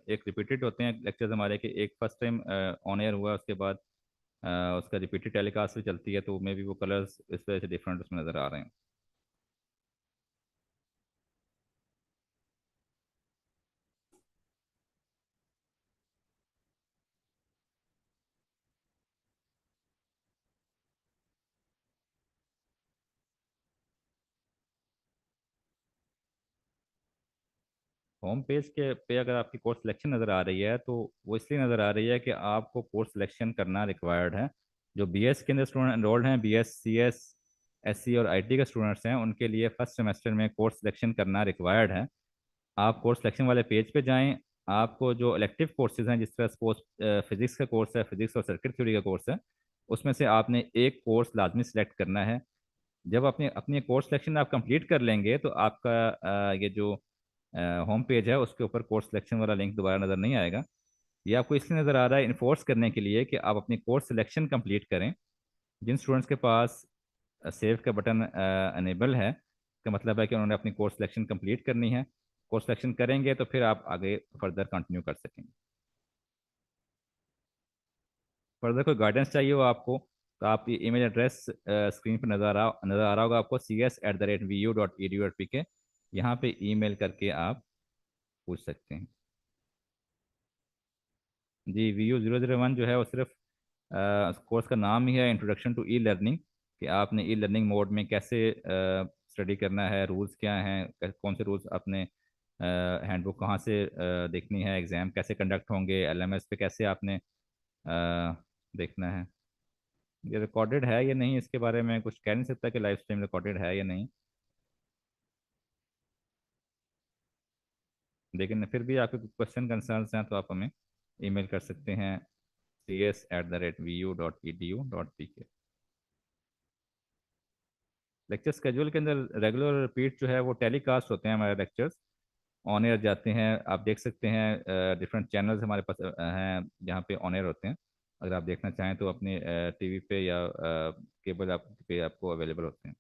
एक रिपीटेड होते हैं लेक्चर्स हमारे के, एक फर्स्ट टाइम ऑन एयर हुआ उसके बाद उसका रिपीटेड टेलीकास्ट भी चलती है, तो मे बी वो कलर्स इस वजह से डिफरेंट उसमें नज़र आ रहे हैं। होम पेज के पे अगर आपकी कोर्स सिलेक्शन नज़र आ रही है तो वो इसलिए नज़र आ रही है कि आपको कोर्स सिलेक्शन करना रिक्वायर्ड है। जो बीएस के अंदर स्टूडेंट एनरोल्ड हैं, बीएस, सीएस, एससी और आईटी के स्टूडेंट्स हैं, उनके लिए फर्स्ट सेमेस्टर में कोर्स सिलेक्शन करना रिक्वायर्ड है। आप कोर्स सिलेक्शन वाले पेज पे जाएं, आपको जो इलेक्टिव कोर्सेज हैं, जिस तरह सपोज फिजिक्स का कोर्स है, फिजिक्स और सर्किट थ्योरी का कोर्स है, उसमें से आपने एक कोर्स लाजमी सिलेक्ट करना है। जब अपने अपनी कोर्स सिलेक्शन आप कंप्लीट कर लेंगे तो आपका ये जो होम पेज है उसके ऊपर कोर्स सिलेक्शन वाला लिंक दोबारा नज़र नहीं आएगा। ये आपको इसलिए नज़र आ रहा है इन्फोर्स करने के लिए कि आप अपनी कोर्स सिलेक्शन कंप्लीट करें। जिन स्टूडेंट्स के पास सेव का बटन अनेबल है, इसका मतलब है कि उन्होंने अपनी कोर्स सिलेक्शन कंप्लीट करनी है। कोर्स सिलेक्शन करेंगे तो फिर आप आगे फर्दर कंटिन्यू कर सकेंगे। फर्दर कोई गाइडेंस चाहिए हो आपको तो आप ये ईमेल एड्रेस स्क्रीन पर नज़र आ रहा होगा आपको, cs@vu.edu.pk। यहाँ पे ईमेल करके आप पूछ सकते हैं। जी, VU001 जो है वो सिर्फ कोर्स का नाम ही है, इंट्रोडक्शन टू ई लर्निंग, कि आपने ई लर्निंग मोड में कैसे स्टडी करना है, रूल्स क्या हैं, कौन से रूल्स आपने, हैंडबुक कहाँ से देखनी है, एग्ज़ाम कैसे कंडक्ट होंगे, एलएमएस पे कैसे आपने देखना है। ये रिकॉर्डेड है या नहीं इसके बारे में कुछ कह नहीं सकता कि लाइव स्ट्रीम रिकॉर्डेड है या नहीं, लेकिन फिर भी आपके क्वेश्चन कंसर्न्स हैं तो आप हमें ईमेल कर सकते हैं cs@vu.edu.pk। लेक्चर स्केड्यूल के अंदर रेगुलर रिपीट जो है वो टेलीकास्ट होते हैं, हमारे लेक्चर्स ऑन एयर जाते हैं। आप देख सकते हैं डिफरेंट चैनल्स हमारे पास हैं जहाँ पे ऑन एयर होते हैं। अगर आप देखना चाहें तो अपने टीवी पे या केबल आप पे आपको अवेलेबल होते हैं।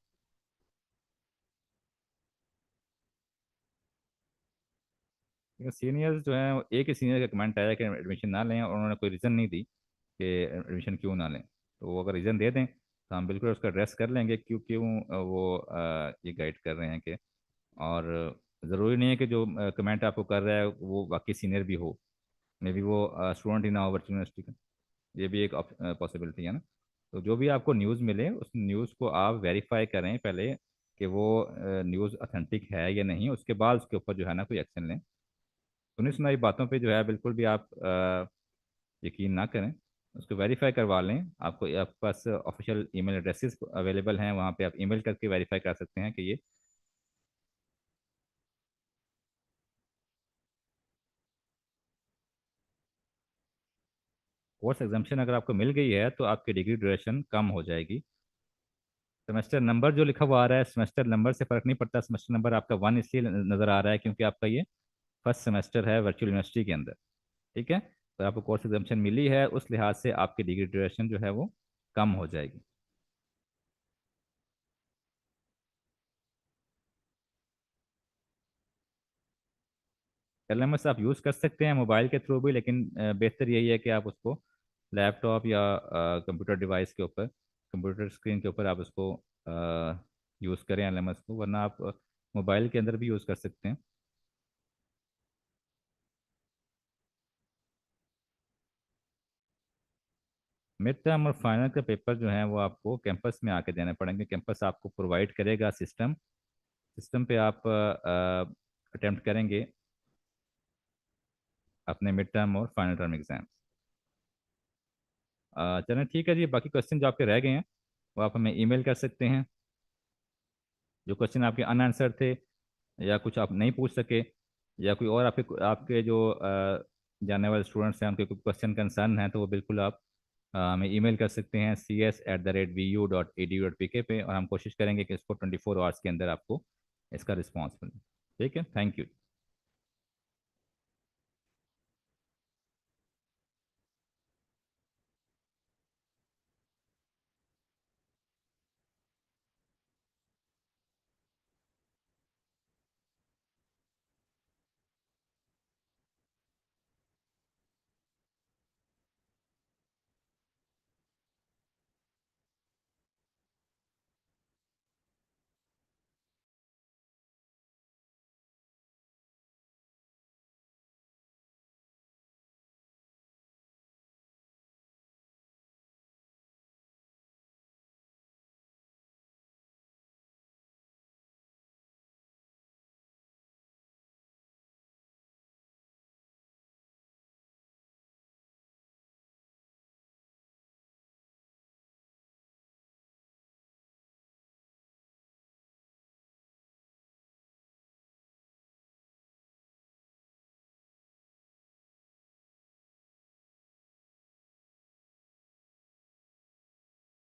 सीनियर्स जो हैं, एक ही सीनियर का कमेंट आया कि एडमिशन ना लें, और उन्होंने कोई रीज़न नहीं दी कि एडमिशन क्यों ना लें। तो वो अगर रीज़न दे दें तो हम बिल्कुल उसका एड्रेस कर लेंगे क्यों क्यों वो ये गाइड कर रहे हैं कि, और ज़रूरी नहीं है कि जो कमेंट आपको कर रहा है वो वाकई सीनियर भी हो, मे बी वो स्टूडेंट ही ना हो वर्चुअल यूनिवर्सिटी का। ये भी एक पॉसिबिलिटी है ना। तो जो भी आपको न्यूज़ मिले उस न्यूज़ को आप वेरीफाई करें पहले कि वो न्यूज़ ऑथेंटिक है या नहीं, उसके बाद उसके ऊपर जो है ना कोई एक्शन लें। सुनी सुनाई बातों पे जो है बिल्कुल भी आप यकीन ना करें, उसको वेरीफाई करवा लें। आपके पास ऑफिशियल ईमेल एड्रेसेस अवेलेबल हैं, वहाँ पे आप ईमेल करके वेरीफाई कर सकते हैं कि ये कोर्स एग्जामेशन अगर आपको मिल गई है तो आपकी डिग्री ड्यूरेशन कम हो जाएगी। सेमेस्टर नंबर जो लिखा हुआ आ रहा है, सेमेस्टर नंबर से फ़र्क नहीं पड़ता। सेमेस्टर नंबर आपका 1 इसलिए नज़र आ रहा है क्योंकि आपका ये फर्स्ट सेमेस्टर है वर्चुअल यूनिवर्सिटी के अंदर। ठीक है, तो आपको कोर्स एग्जामेशन मिली है, उस लिहाज से आपकी डिग्री ड्यूरेशन जो है वो कम हो जाएगी। LMS आप यूज़ कर सकते हैं मोबाइल के थ्रू भी, लेकिन बेहतर यही है कि आप उसको लैपटॉप या कंप्यूटर डिवाइस के ऊपर, कंप्यूटर स्क्रीन के ऊपर आप उसको यूज़ करें LMS को, वरना आप मोबाइल के अंदर भी यूज़ कर सकते हैं। मिड टर्म और फाइनल का पेपर जो है वो आपको कैंपस में आके देने पड़ेंगे। कैंपस आपको प्रोवाइड करेगा सिस्टम, सिस्टम पे आप अटेम्प्ट करेंगे अपने मिड टर्म और फाइनल टर्म एग्जाम। चलें ठीक है जी, बाकी क्वेश्चन जो आपके रह गए हैं वो आप हमें ईमेल कर सकते हैं। जो क्वेश्चन आपके अनआंसर थे या कुछ आप नहीं पूछ सके, या कोई और आपके आपके जो जानने वाले स्टूडेंट्स हैं उनके कोई क्वेश्चन कंसर्न है, तो वो बिल्कुल आप हमें ईमेल कर सकते हैं cs@vu.edu.pk पे, और हम कोशिश करेंगे कि इसको 24 आवर्स के अंदर आपको इसका रिस्पॉन्स मिले। ठीक है, थैंक यू।